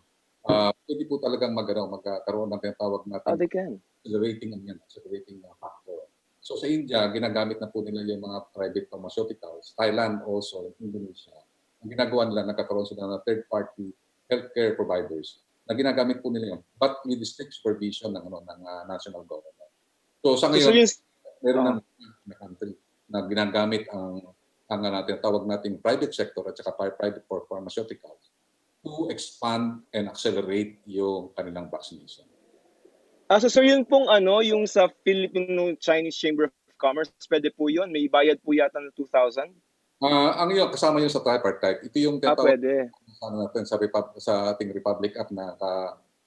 Pwede po talagang magkaroon ng tinatawag natin accelerating factor. So sa India, ginagamit na po nila yung mga private pharmaceuticals. Thailand also, Indonesia. Ang ginagawa nila, nagkakaroon sila ng third-party healthcare providers na ginagamit po nila yun, but with the strict supervision ng national government. So sa ngayon, meron na country na ginagamit ang tawag nating private sector at saka private pharmaceuticals to expand and accelerate yung kanilang vaccination. So sir, yun pong yung sa Filipino-Chinese Chamber of Commerce, pwede po yun? May bayad po yata ng 2,000? Ang yun, kasama yun sa tripartite. Ito yung pwede. Natin sa ating Republic Act na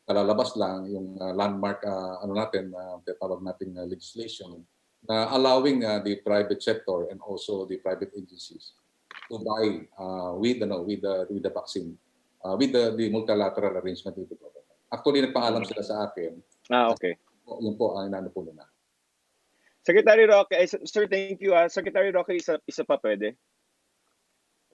kalalabas lang yung landmark natin tawag nating legislation na allowing the private sector and also the private agencies to buy with the vaccine with the multilateral arrangement with the government. Actually, nagpaalam sila sa akin. Okay. Yun po ang inano po nila. Secretary Roque, sir, thank you. Secretary Roque, isa pa pwede?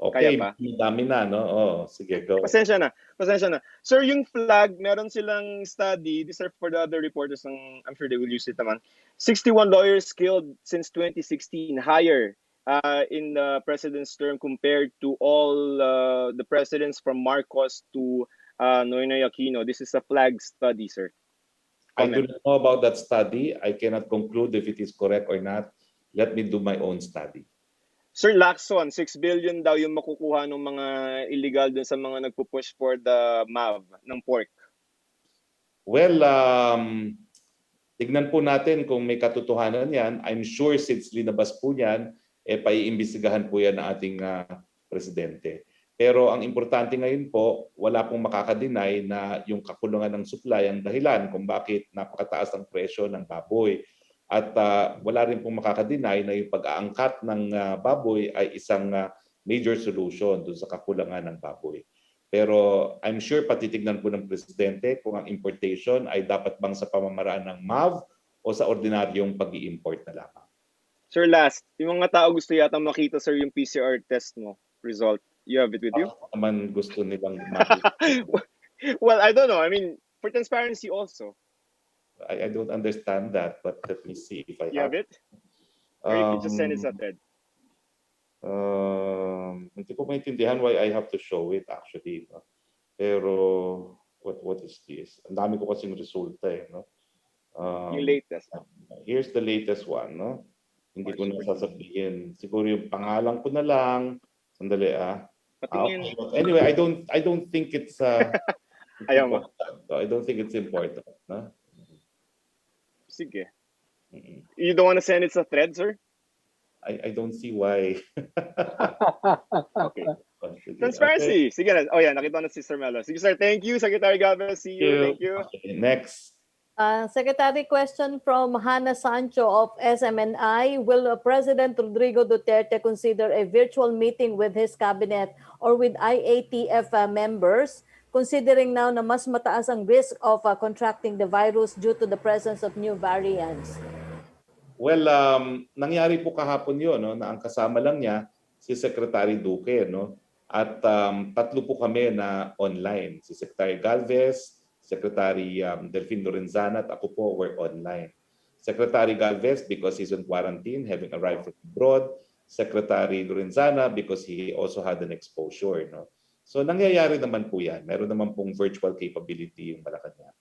Okay, dami na, no? Sige, go. Pasensya na. Sir, yung flag, meron silang study, these are for the other reporters, I'm sure they will use it naman. 61 lawyers killed since 2016, higher in the president's term compared to all the presidents from Marcos to Noynoy Aquino. This is a flag study, sir. I do not know about that study. I cannot conclude if it is correct or not. Let me do my own study. Sir, Lacson, 6 billion daw yung makukuha ng mga illegal dun sa mga nagpo-push for the MAV ng pork. Well, tignan po natin kung may katotohanan yan. I'm sure since linabas po yan, paiimbestigahan po yan ng ating presidente. Pero ang importante ngayon po, wala pong makakadeny na yung kakulangan ng supply ang dahilan kung bakit napakataas ang presyo ng baboy. At wala rin pong makakadeny na yung pag-aangkat ng baboy ay isang major solution doon sa kakulangan ng baboy. Pero I'm sure patitignan po ng Presidente kung ang importation ay dapat bang sa pamamaraan ng MAV o sa ordinaryong pag-i-import na lamang. Sir, last, yung mga tao gusto yata makita, sir, yung PCR test mo result. You have it with you? Naman gusto nilang makita. Well, I don't know. I mean, for transparency also. I don't understand that, but let me see if I You have it? Or you can just send it sa thread. Hindi ko maintindihan why I have to show it actually. No? Pero what is this? Ang dami ko kasing resulta eh. No? Yung latest. Here's the latest one. No? Hindi ko na sasabihin. Siguro yung pangalan ko na lang. Sandali Patingin. Okay. Anyway, I don't think it's Ayaw mo. I don't think it's important. No? Sige. You don't want to send it sa thread, sir? I don't see why. Okay. Transparency. Sige na. Oh yeah, nakita na si Sir Melo. Sige sir, thank you. Secretary Galvez, see you. Thank you. Okay, next. Secretary, question from Hannah Sancho of SMNI. Will President Rodrigo Duterte consider a virtual meeting with his cabinet or with IATF members, considering now na mas mataas ang risk of contracting the virus due to the presence of new variants? Well, nangyari po kahapon yun, no, na ang kasama lang niya si Secretary Duque. No? At tatlo po kami na online. Si Secretary Galvez, Secretary Delfin Lorenzana at ako po were online. Secretary Galvez because he's in quarantine, having arrived from abroad. Secretary Lorenzana because he also had an exposure. No? So nangyayari naman po yan. Meron naman pong virtual capability yung Malacanang.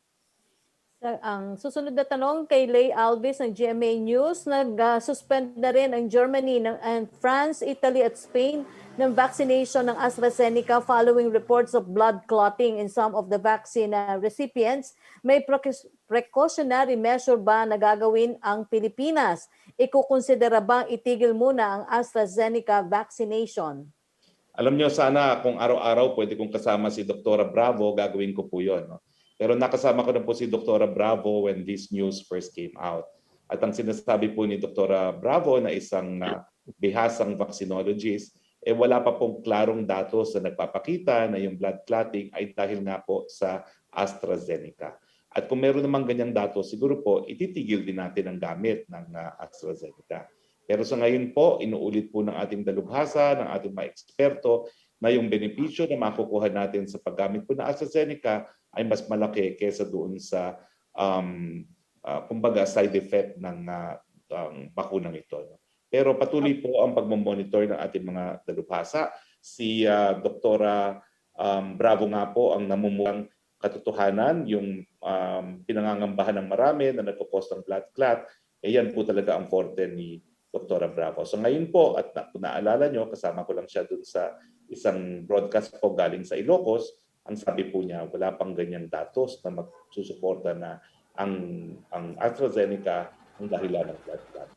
Ang susunod na tanong kay Lay Alvis ng GMA News, nag-suspend na rin ang Germany, and France, Italy at Spain ng vaccination ng AstraZeneca following reports of blood clotting in some of the vaccine recipients. May precautionary measure ba na gagawin ang Pilipinas? Ikukonsidera bang itigil muna ang AstraZeneca vaccination? Alam niyo, sana kung araw-araw pwede kong kasama si Dr. Bravo, gagawin ko po yun. No? Pero nakasama ko na po si Dr. Bravo when this news first came out. At ang sinasabi po ni Dr. Bravo na isang bihasang vaccinologist, wala pa pong klarong datos na nagpapakita na yung blood clotting ay dahil nga po sa AstraZeneca. At kung meron namang ganyang datos, siguro po ititigil din natin ang gamit ng AstraZeneca. Pero sa ngayon po, inuulit po ng ating dalubhasa, ng ating mga eksperto, na yung benepisyo na makukuha natin sa paggamit po ng AstraZeneca ay mas malaki kaysa doon sa kumbaga side effect ng bakunang ito. Pero patuloy po ang pagmamonitor ng ating mga dalubhasa. Si Dr. Bravo nga po ang namumuang katotohanan, yung pinangangambahan ng marami na nagpo-cause ng blood clot, yan po talaga ang forte ni Dr. Bravo. So ngayon po, at kung naalala nyo, kasama ko lang siya dun sa isang broadcast po galing sa Ilocos, ang sabi po niya, wala pang ganyang datos na magsusuporta na ang AstraZeneca ang dahilan ng blood clot.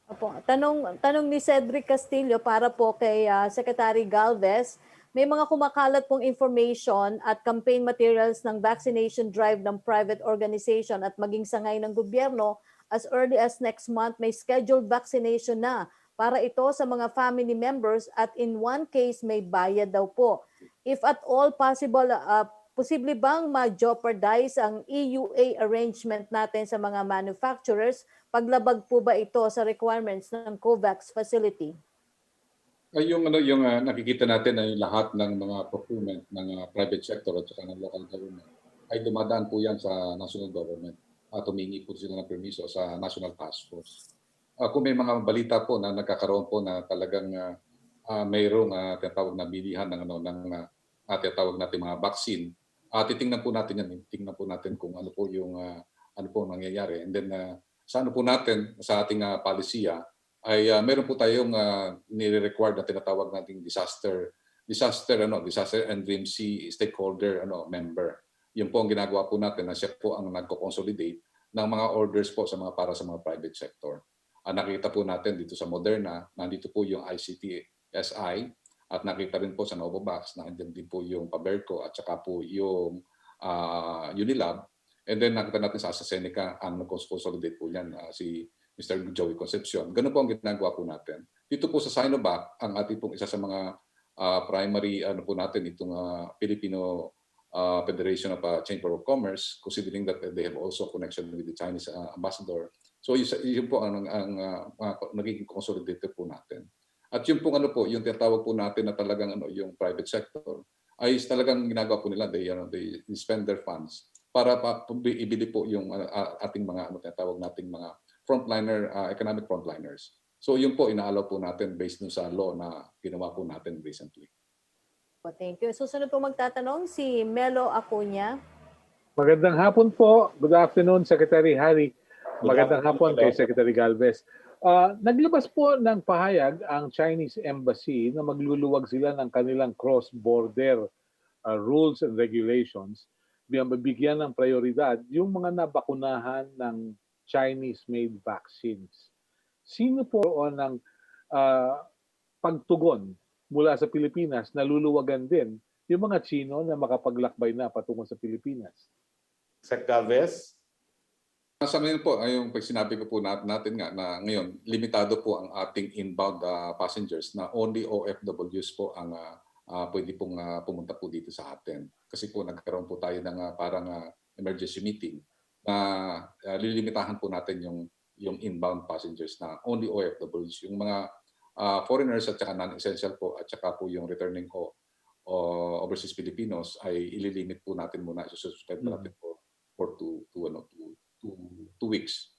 Opo. Tanong ni Cedric Castillo para po kay Secretary Galvez. May mga kumakalat pong information at campaign materials ng vaccination drive ng private organization at maging sangay ng gobyerno as early as next month may scheduled vaccination na para ito sa mga family members at in one case may bayad daw po. If at all possible, posible bang ma-jeopardize ang EUA arrangement natin sa mga manufacturers? Paglabag po ba ito sa requirements ng COVAX facility? Yung nakikita natin ay lahat ng mga procurement ng private sector at saka ng local government ay dumadaan po yan sa national government at humingi po sila ng permiso sa National Task Force. Kung may mga balita po na nagkakaroon po na talagang mayroong tinatawag na bilihan ng tinatawag natin mga vaccine, titingnan po natin yan. Tingnan po natin kung ano po yung ano po nangyayari. And then sa ano po natin sa ating palisiya ay meron po tayong nire-require na tinatawag nating disaster emergency stakeholder member. Yun po ang ginagawa po natin na siya po ang nagko-consolidate ng mga orders po para sa mga private sector. Nakita po natin dito sa Moderna, nandito po yung ICTSI At nakita rin po sa Novavax na andyan din po yung Paberco at saka po yung Unilab. And then nakita natin sa AstraZeneca ang nag-consolidate po yan, si Mr. Joey Concepcion. Ganun po ang ginagawa po natin. Dito po sa Sinovac, ang ating pong isa sa mga primary po natin itong Filipino Federation of Chamber of Commerce, considering that they have also connection with the Chinese ambassador. So yun po ang nagiging consolidated po natin. At yun po yung tinatawag po natin na talagang yung private sector ay talagang ginagawa po nila, they spend their funds para ibili po yung ating mga tinatawag nating mga economic frontliners. So yun po inaalaw po natin based sa law na ginawa po natin recently. Oh, thank you. Susunod po magtatanong si Melo Acuña. Magandang hapon po. Good afternoon, Secretary Harry. Magandang hapon kay Secretary Galvez. Naglabas po ng pahayag ang Chinese Embassy na magluluwag sila ng kanilang cross-border rules and regulations. Bigyan ng prioridad yung mga nabakunahan ng Chinese-made vaccines. Sino po ng pagtugon mula sa Pilipinas na luluwagan din yung mga Chino na makapaglakbay na patungo sa Pilipinas? Sec. Galvez? Sa ngayon po, yung sinabi ko po natin nga na ngayon, limitado po ang ating inbound passengers na only OFWs po ang pwede pong pumunta po dito sa atin. Kasi po nagkaroon po tayo ng parang emergency meeting na lilimitahan po natin yung inbound passengers na only OFWs. Yung mga foreigners at saka non-essential po at saka po yung returning overseas Filipinos ay ililimit po natin muna, isususpend natin for 2 weeks.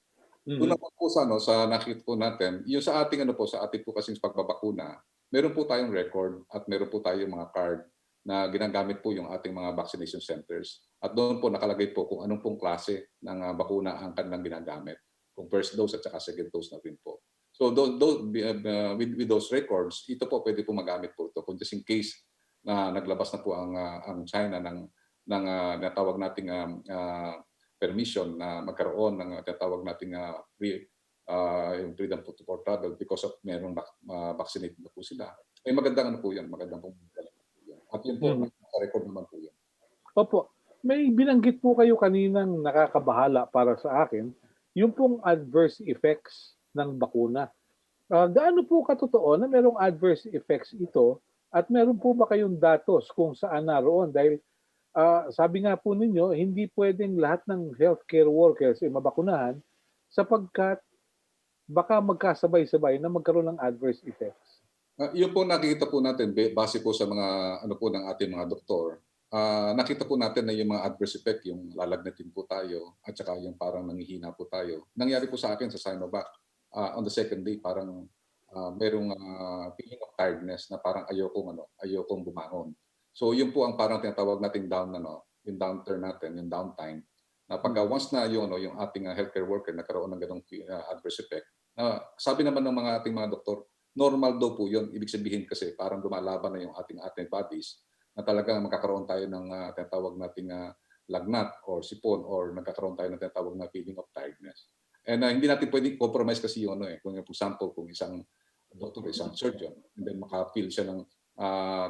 Una po sa nakita po natin, yung sa ating sa ating po kasing pagbabakuna, meron po tayong record at meron po tayong mga card na ginagamit po yung ating mga vaccination centers. At doon po nakalagay po kung anong pong klase ng bakuna ang kanilang ginagamit. Kung first dose at saka second dose na rin po. So with those records, ito po pwede po magamit po ito. Kung just in case na naglabas na po ang China ng natawag nating permission na magkaroon ng tinatawag nating yung freedom for travel because of merong vaccinated na po sila. Ay magandang po yan, magandang po. At yun po, naka-record naman po yan. Opo, may binanggit po kayo kaninang nakakabahala para sa akin, yung pong adverse effects ng bakuna. Gaano po katotoo na merong adverse effects ito at meron po ba kayong datos kung saan naroon? Dahil sabi nga po ninyo, hindi pwedeng lahat ng healthcare workers ay mabakunahan sapagkat baka magkasabay-sabay na magkaroon ng adverse effects. Yun po nakikita po natin base po sa mga po ng ating mga doktor. Nakita po natin na yung mga adverse effect, yung lalagnatin po tayo at saka yung parang nanghihina po tayo. Nangyari po sa akin sa Sinovac. On the second day, parang merong feeling of tiredness na parang ayokong bumangon. So yun po ang parang tinatawag nating yung downturn natin, yung downtime. Na pagka once na yung ating healthcare worker nagkaroon ng ganong adverse effect, sabi naman ng mga ating mga doktor, normal daw po yun. Ibig sabihin kasi parang lumalaban na yung ating bodies na talagang magkakaroon tayo ng tinatawag nating lagnat or sipon or nagkakaroon tayo ng tinatawag na feeling of tiredness. And hindi natin pwedeng compromise kasi yung kung for example, kung isang doctor, isang surgeon, and then maka-feel siya ng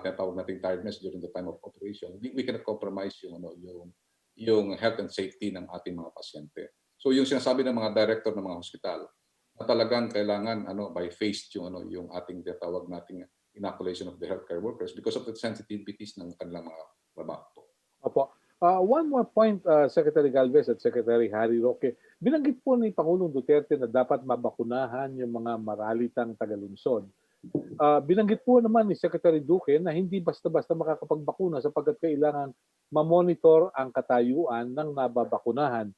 tinatawag nating tiredness during the time of operation, we cannot compromise yung health and safety ng ating mga pasyente. So yung sinasabi ng mga director ng mga hospital na talagang kailangan by phase yung ating tinatawag nating inoculation of the healthcare workers because of the sensitivities ng kanilang mga trabaho. Opo. One more point, Secretary Galvez at Secretary Harry Roque. Binanggit po ni Pangulong Duterte na dapat mabakunahan yung mga maralitang tagalunsod. Binanggit po naman ni Secretary Duque na hindi basta-basta makakapagbakuna sapagkat kailangan ma-monitor ang katayuan ng nababakunahan.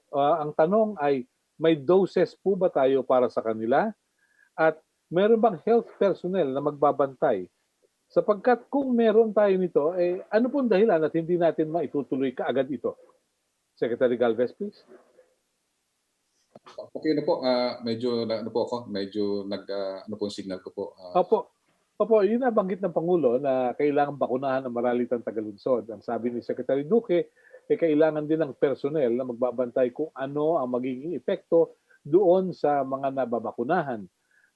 Ang tanong ay, may doses po ba tayo para sa kanila? At meron bang health personnel na magbabantay? Sapagkat kung meron tayo nito, ano pong dahilan at hindi natin maitutuloy kaagad ito? Secretary Galvez, please. Okay na po, medyo pong signal ko po. Opo, yun nabanggit ng Pangulo na kailangan bakunahan ng maralitang tagalunsod. Ang sabi ni Secretary Duque, kailangan din ng personnel na magbabantay kung ano ang magiging epekto doon sa mga nababakunahan.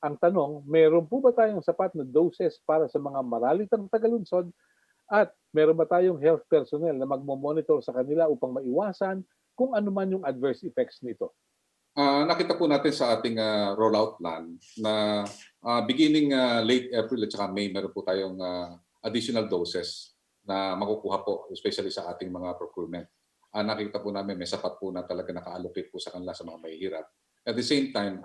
Ang tanong, meron po ba tayong sapat na doses para sa mga maralitang tagalunsod at meron ba tayong health personnel na magmo-monitor sa kanila upang maiwasan kung ano man yung adverse effects nito? Nakita po natin sa ating rollout plan na beginning late April at saka May, meron po tayong additional doses na makukuha po, especially sa ating mga procurement. Nakita po namin may sapat po na talaga naka-allocate po sa kanila sa mga mahihirap. At the same time,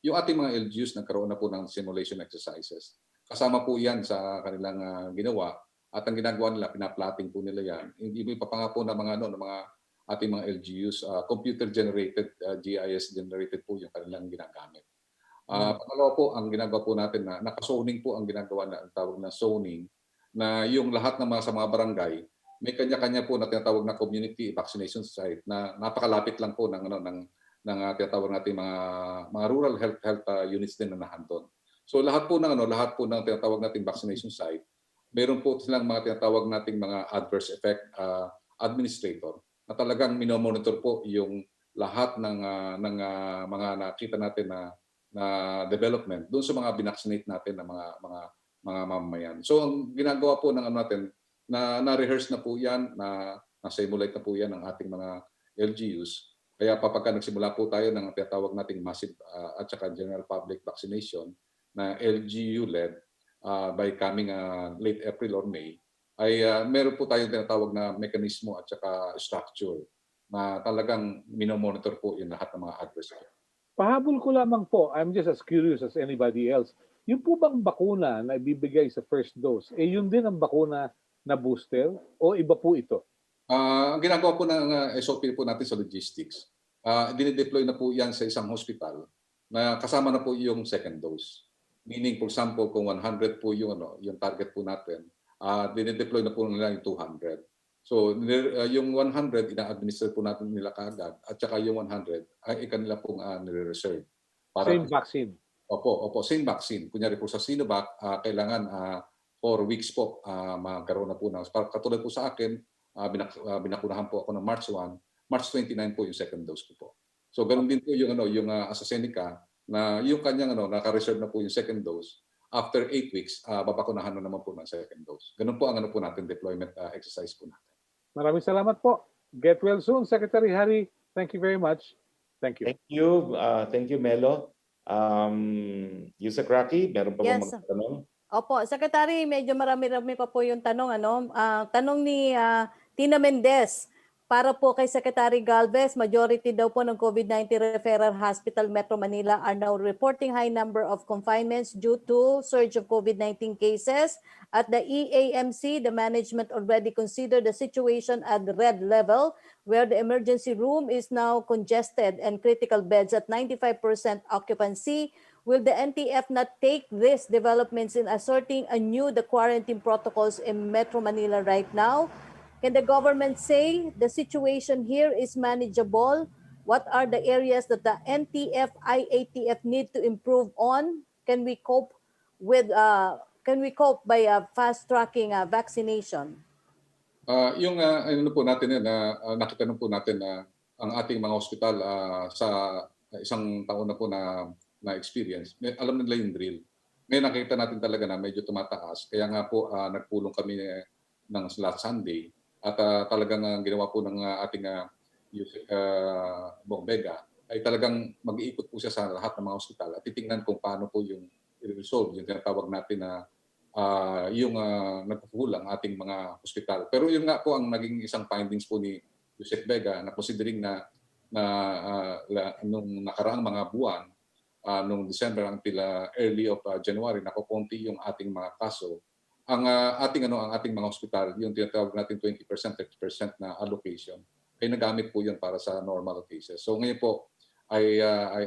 yung ating mga LGUs nagkaroon na po ng simulation exercises. Kasama po yan sa kanilang ginawa. At ang ginagawa nila, pinaplating po nila yan. Hindi mo ipapanga po ng mga ating mga LGUs, computer-generated, GIS-generated po yung kanilang ginagamit. Pangalawa po, ang ginagawa po natin na naka-zoning po ang ginagawa na ang tawag na zoning, na yung lahat ng sa mga barangay, may kanya-kanya po na tinatawag na community vaccination site na napakalapit lang po ng tinatawag natin mga rural health units din na nahandon. So lahat po ng tinatawag nating vaccination site, meron po silang mga tinatawag nating mga adverse effect administrator na talagang minomonitor po yung lahat ng mga nakita natin na development doon sa mga binaccinate natin na mga mamamayan. So ang ginagawa po ng natin na-rehearse na po yan, na-simulate na po yan ng ating mga LGUs. Kaya kapag nagsimula po tayo ng tinatawag nating massive at saka general public vaccination na LGU-led by coming late April or May, ay meron po tayong tinatawag na mekanismo at saka structure na talagang minomonitor po yung lahat ng mga adverse effects. Pahabol ko lamang po, I'm just as curious as anybody else, yung po bang bakuna na ibibigay sa first dose, yun din ang bakuna na booster o iba po ito? Ang ginagawa po ng SOP po natin sa logistics, dinideploy na po yan sa isang hospital na kasama na po yung second dose. Meaning, for example, kung 100 po yung target po natin, dinideploy na po nila yung 200. So, yung 100, ina-administer po natin nila kaagad at saka yung 100 ay kanila pong nire-reserve. Same vaccine? Opo, same vaccine. Kunyari po sa Sinovac, kailangan 4 weeks po magkaroon na po na. Katulad po sa akin, binakunahan po ako ng March 1, March 29 po yung second dose ko po. So ganun din po yung AstraZeneca na yung kanyang naka-reserve na po yung second dose. After 8 weeks, babakunahan na naman po ng second dose. Ganun po ang po natin deployment exercise po natin. Maraming salamat po. Get well soon, Secretary Harry. Thank you very much. Thank you. Thank you, Melo. Yusek Roque, meron pa bang Yes. mga tanong? Opo, Secretary, medyo marami-rami pa po yung tanong. Tanong ni Tina Mendez, para po kay Secretary Galvez, majority daw po ng COVID-19 referral hospital Metro Manila are now reporting high number of confinements due to surge of COVID-19 cases. At the EAMC, the management already considered the situation at the red level, where the emergency room is now congested and critical beds at 95% occupancy. Will the NTF not take these developments in asserting anew the quarantine protocols in Metro Manila right now? Can the government say the situation here is manageable? What are the areas that the NTF, IATF need to improve on? Can we cope by fast-tracking vaccination? Yung po natin nakita po natin na ang ating mga ospital sa isang taon na po na experience, alam nila yung drill. Ngayon nakita natin talaga na medyo tumataas. Kaya nga po nagpulong kami ng last Sunday at talagang ginawa po ng ating Bombega ay talagang mag-iikot po siya sa lahat ng mga ospital at titingnan kung paano po yung i-resolve yung tinatawag natin na yung nagkukulang ating mga ospital. Pero yun nga po ang naging isang findings po ni Yusek Vega na considering na nung nakaraang mga buwan, nung December until early of January, nakukunti yung ating mga kaso. Ang ating mga ospital, yung tinatawag natin 20%, 30% na allocation, ay nagamit po yun para sa normal cases. So ngayon po ay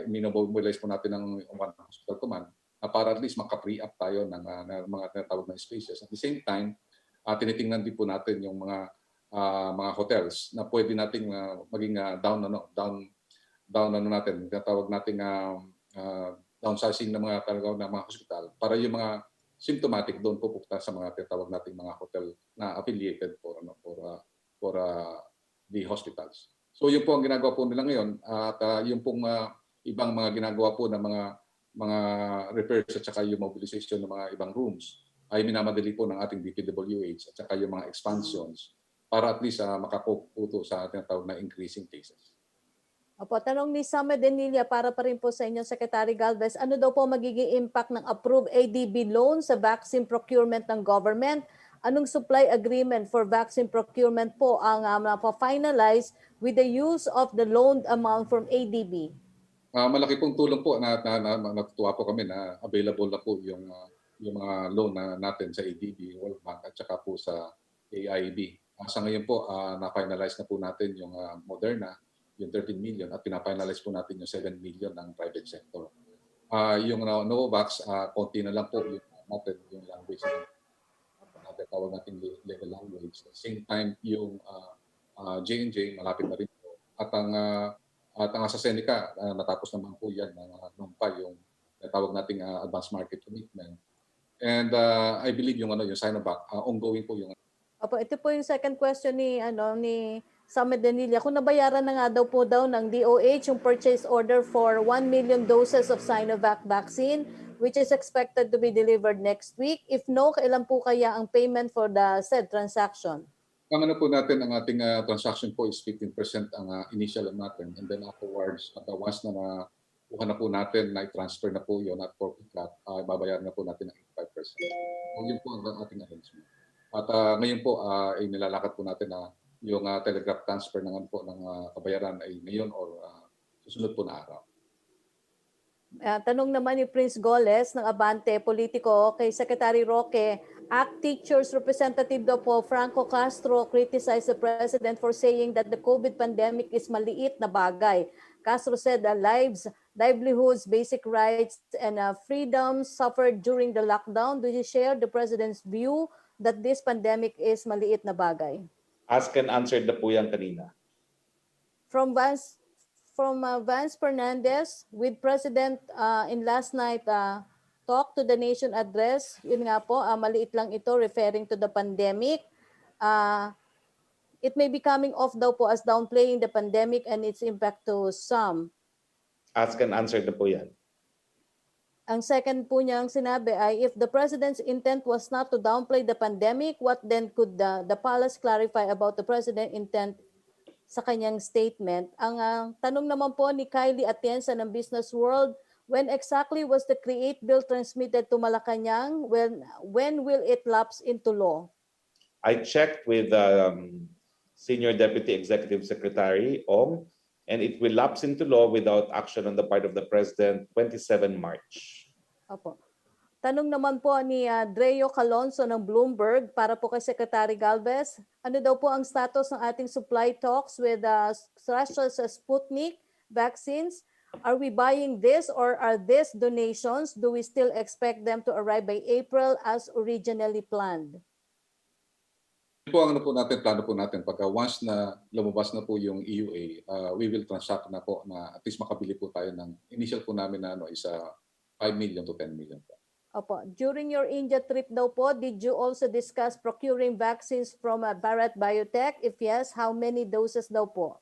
minobilize po natin ng one hospital command para at least maka-free up tayo ng mga tinatawag na spaces. At the same time, tinitingnan din po natin yung mga hotels na pwede nating maging down natin, tinatawag nating downsizing ng mga hospital para yung mga symptomatic doon pupunta sa mga tinatawag nating mga hotel na affiliated for the hospitals. So yun po ang ginagawa po nila ngayon at yung pong ibang mga ginagawa po ng mga repairs at saka yung mobilization ng mga ibang rooms ay minamadali po ng ating DPWH at saka yung mga expansions para at least makakope po sa ating tawag na increasing cases. Opo, tanong ni Samed Denilla para pa rin po sa inyo, Secretary Galvez, ano daw po magiging impact ng approved ADB loan sa vaccine procurement ng government? Anong supply agreement for vaccine procurement po ang finalize with the use of the loaned amount from ADB? Malaki pong tulong po na natutuwa po kami na available na po yung mga loan natin sa ADB, World Bank at saka po sa AIB. Sa ngayon po, na-finalize na po natin yung Moderna, yung 13 million at pina-finalize po natin yung 7 million ng private sector. Yung Novavax, konti na lang po yung natin, yung language na tawag natin legal language. At the same time, yung J&J, malapit na rin po. At ang AstraZeneca, natapos naman po yan nung pa yung tawag nating advanced market commitment. And I believe yung Sinovac, ongoing po yung. Opo, ito po yung second question ni Samed Denilla. Kung nabayaran na nga daw ng DOH yung purchase order for 1 million doses of Sinovac vaccine, which is expected to be delivered next week. If no, kailan po kaya ang payment for the said transaction? Ang po natin, ang ating transaction po is 15% ang initial natin. And then afterwards, once na nakuha na po natin, na-transfer na po yun at corporate cut, babayaran na po natin ng 85%. So yun po ang ating arrangement. At ngayon po, nilalakad po natin na yung telegraph transfer ng kabayaran ay ngayon or susunod po na araw. Tanong naman ni Prince Goles ng Abante Politico kay Secretary Roque, ACT Teachers Representative daw po Franco Castro criticized the President for saying that the COVID pandemic is maliit na bagay. Castro said that livelihoods, basic rights, and freedoms suffered during the lockdown. Do you share the President's view that this pandemic is maliit na bagay? Ask and answer na po yan kanina. From Vance Fernandez, with President in last night talk to the nation address, yun nga po, maliit lang ito referring to the pandemic. It may be coming off daw po as downplaying the pandemic and its impact to some. Ask and answer na po yan. Ang second po niyang sinabi ay, if the President's intent was not to downplay the pandemic, what then could the palace clarify about the President's intent sa kanyang statement? Ang tanong naman po ni Kylie Atienza ng Business World, when exactly was the CREATE bill transmitted to Malacanang? When will it lapse into law? I checked with Senior Deputy Executive Secretary Ong, and it will lapse into law without action on the part of the President 27 March. Opo. Tanong naman po ni Dreo Calonso ng Bloomberg para po kay Secretary Galvez. Ano daw po ang status ng ating supply talks with Russia's Sputnik vaccines? Are we buying this or are these donations? Do we still expect them to arrive by April as originally planned? Po ang plano po natin pagka once na lumabas na po yung EUA, we will transact na po na at least makabili po tayo ng initial po namin na is 5 million to 10 million po. Opo. During your India trip daw po, did you also discuss procuring vaccines from Bharat Biotech? If yes, how many doses daw po?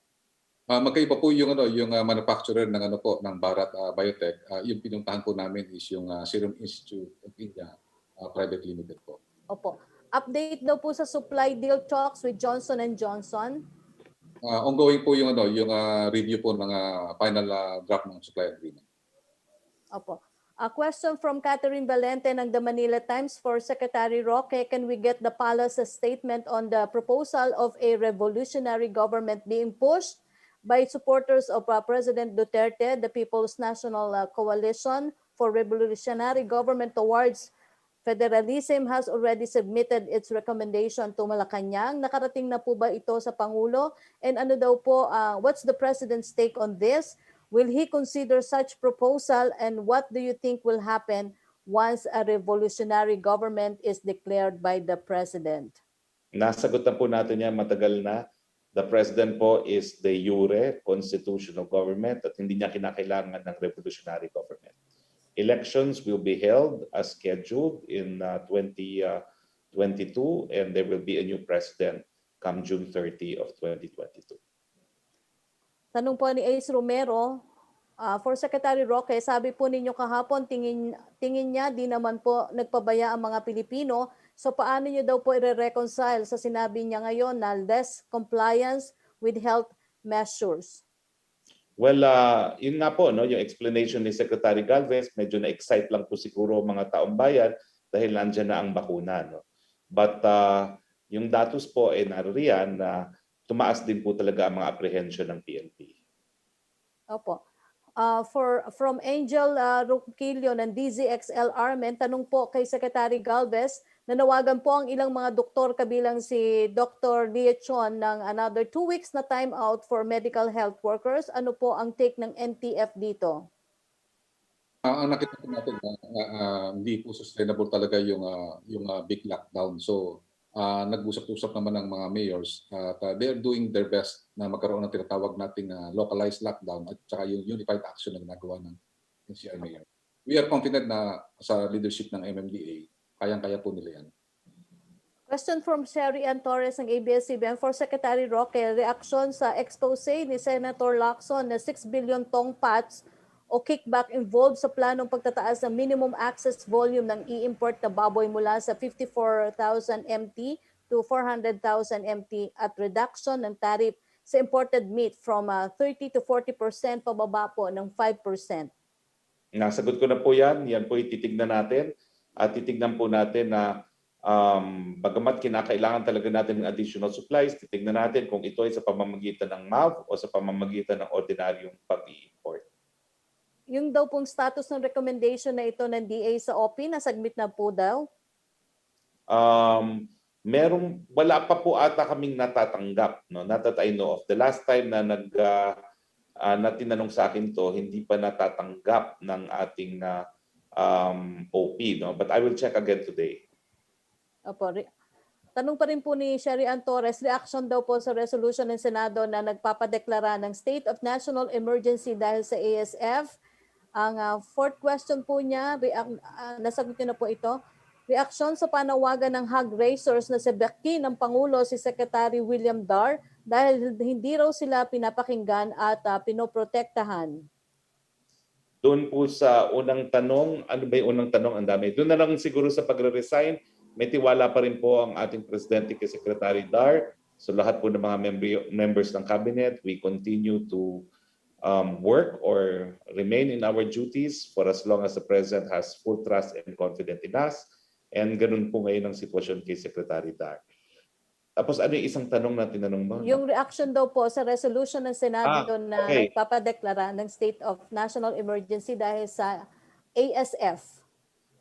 Magkaiba po yung manufacturer ng ng Bharat Biotech. Yung pinuntahan po namin is yung Serum Institute of India Private Limited po. Opo. Update daw po sa supply deal talks with Johnson & Johnson? Ongoing po yung review po ng final draft ng supply agreement. Opo. A question from Catherine Valente ng The Manila Times for Secretary Roque. Can we get the palace's statement on the proposal of a revolutionary government being pushed by supporters of President Duterte, the People's National Coalition for Revolutionary Government towards Federalism has already submitted its recommendation to Malacanang. Nakarating na po ba ito sa Pangulo? And ano daw po, what's the President's take on this? Will he consider such proposal and what do you think will happen once a revolutionary government is declared by the President? Nasagot na po natin yan matagal na. The President po is de jure constitutional government at hindi niya kinakailangan ng revolutionary government. Elections will be held as scheduled in 2022 and there will be a new president come June 30 of 2022. Tanong po ni Ace Romero, For Secretary Roque, sabi po ninyo kahapon, tingin niya di naman po nagpabaya ang mga Pilipino. So paano niyo daw po i-reconcile sa sinabi niya ngayon na less compliance with health measures? Well, yun nga po, no, yung explanation ni Secretary Galvez, medyo na-excite lang po siguro mga taong bayan dahil nandiyan na ang bakuna. No? But yung datos po ay naririyan na tumaas din po talaga ang mga apprehension ng PNP. Opo. From Angel Roquillo ng DZXL Armen, tanong po kay Secretary Galvez, nanawagan po ang ilang mga doktor kabilang si Dr. Liechon ng another 2 weeks na time out for medical health workers. Ano po ang take ng NTF dito? Ang nakita po natin hindi po sustainable talaga yung big lockdown. So nag-usap-usap naman ng mga mayors at they're doing their best na magkaroon ng tinatawag nating localized lockdown at saka yung unified action na ginagawa ng NCR mayor. We are confident na sa leadership ng MMDA, kayang-kaya po nila yan. Question from Sherry Ann Torres ng ABS-CBN for Secretary Roque. Reaction sa expose ni Senator Lacson na 6 billion tong PATs o kickback involved sa planong pagtataas ng minimum access volume ng i-import na baboy mula sa 54,000 MT to 400,000 MT at reduction ng tariff sa imported meat from 30 to 40% pababa po ng 5%. Nasagot ko na po yan. Yan po ititignan natin at titignan po natin na bagamat kinakailangan talaga natin ng additional supplies, titignan natin kung ito ay sa pamamagitan ng MAV o sa pamamagitan ng ordinaryong pag-i-import. Yung daw pong status ng recommendation na ito ng DA sa OP, nasubmit na po daw? Wala pa po ata kaming natatanggap. No? Not that I know of. The last time na na tinanong sa akin to, hindi pa natatanggap ng ating OP. No? But I will check again today. Opo. Tanong pa rin po ni Sherry Ann Torres, reaction daw po sa resolution ng Senado na nagpapadeklara ng State of National Emergency dahil sa ASF. Ang fourth question po niya, nasagot niyo na po ito, reaksyon sa panawagan ng hog raisers na sebaki ng Pangulo si Secretary William Dar dahil hindi raw sila pinapakinggan at pinoprotektahan. Doon po sa unang tanong, ano ba yung unang tanong? Ang dami. Doon na lang siguro sa pagre-resign, may tiwala pa rin po ang ating Presidente kay Secretary Dar. So lahat po ng mga members ng cabinet, we continue to work or remain in our duties for as long as the President has full trust and confidence in us. And ganun po ngayon ang sitwasyon kay Secretary Dar. Tapos ano yung isang tanong na tinanong mo? Yung reaction daw po sa resolution ng Senado na nagpapadeklara ng State of National Emergency dahil sa ASF.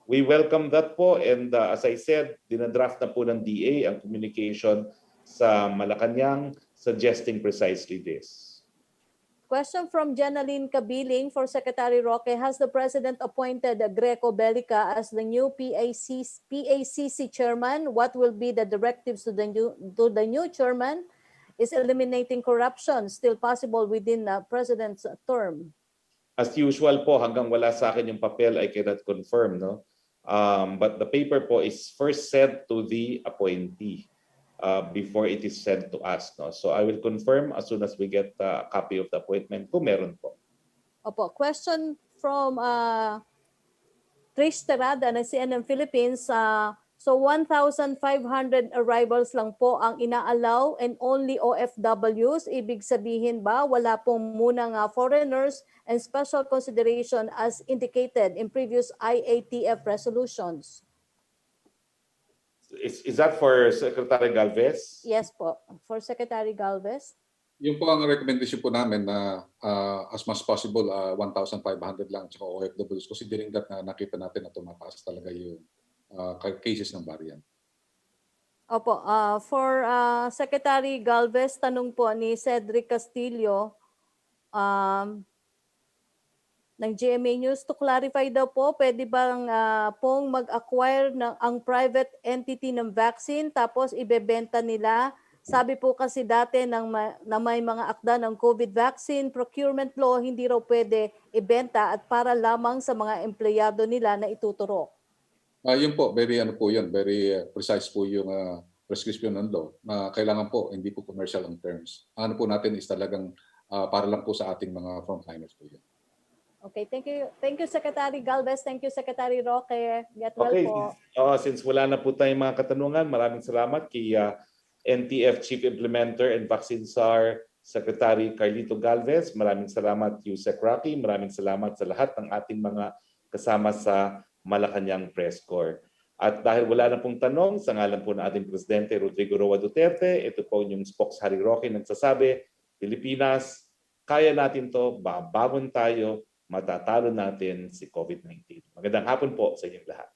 We welcome that po and as I said, dinadraft na po ng DA ang communication sa Malacanang suggesting precisely this. Question from Jenaline Kabiling for Secretary Roque. Has the President appointed Greco Bellica as the new PACC chairman? What will be the directives to the new chairman? Is eliminating corruption still possible within the President's term? As usual po, hanggang wala sa akin yung papel, I cannot confirm. No? But the paper po is first sent to the appointee before it is sent to us. No? So I will confirm as soon as we get a copy of the appointment kung meron po. Opo. Question from Trish Terada ng CNN Philippines. So 1,500 arrivals lang po ang inaalaw and only OFWs. Ibig sabihin ba wala pong munang foreigners and special consideration as indicated in previous IATF resolutions? Is that for Secretary Galvez? Yes po, for Secretary Galvez. Yung po ang recommendation po namin na as much possible 1,500 lang sa OFWs considering that nakita natin na tumataas talaga yung cases ng variant. Opo, for Secretary Galvez, tanong po ni Cedric Castillo ng GMA News, to clarify daw po, pwede bang pong mag-acquire ng ang private entity ng vaccine tapos ibebenta nila? Sabi po kasi dati na may mga akda ng COVID vaccine procurement law, hindi raw pwede ibenta at para lamang sa mga empleyado nila na ituturo. Yun po, very precise po yung prescription ng law na kailangan po, hindi po commercial ang terms. Ano po natin is talagang para lang po sa ating mga frontliners po yun. Okay, thank you. Thank you, Secretary Galvez. Thank you, Secretary Roque. Get well Okay, po. since wala na po tayong mga katanungan, maraming salamat kay NTF Chief Implementer and Vaccine Czar Secretary Carlito Galvez. Maraming salamat Yusek Roque. Maraming salamat sa lahat ng ating mga kasama sa Malacanang Press Corps. At dahil wala na pong tanong, sa ngalan po ng ating Presidente Rodrigo Roa Duterte, ito po yung spokes Harry Roque nagsasabi, Pilipinas, kaya natin to, babangon tayo, matatalo natin si COVID-19. Magandang hapon po sa inyong lahat.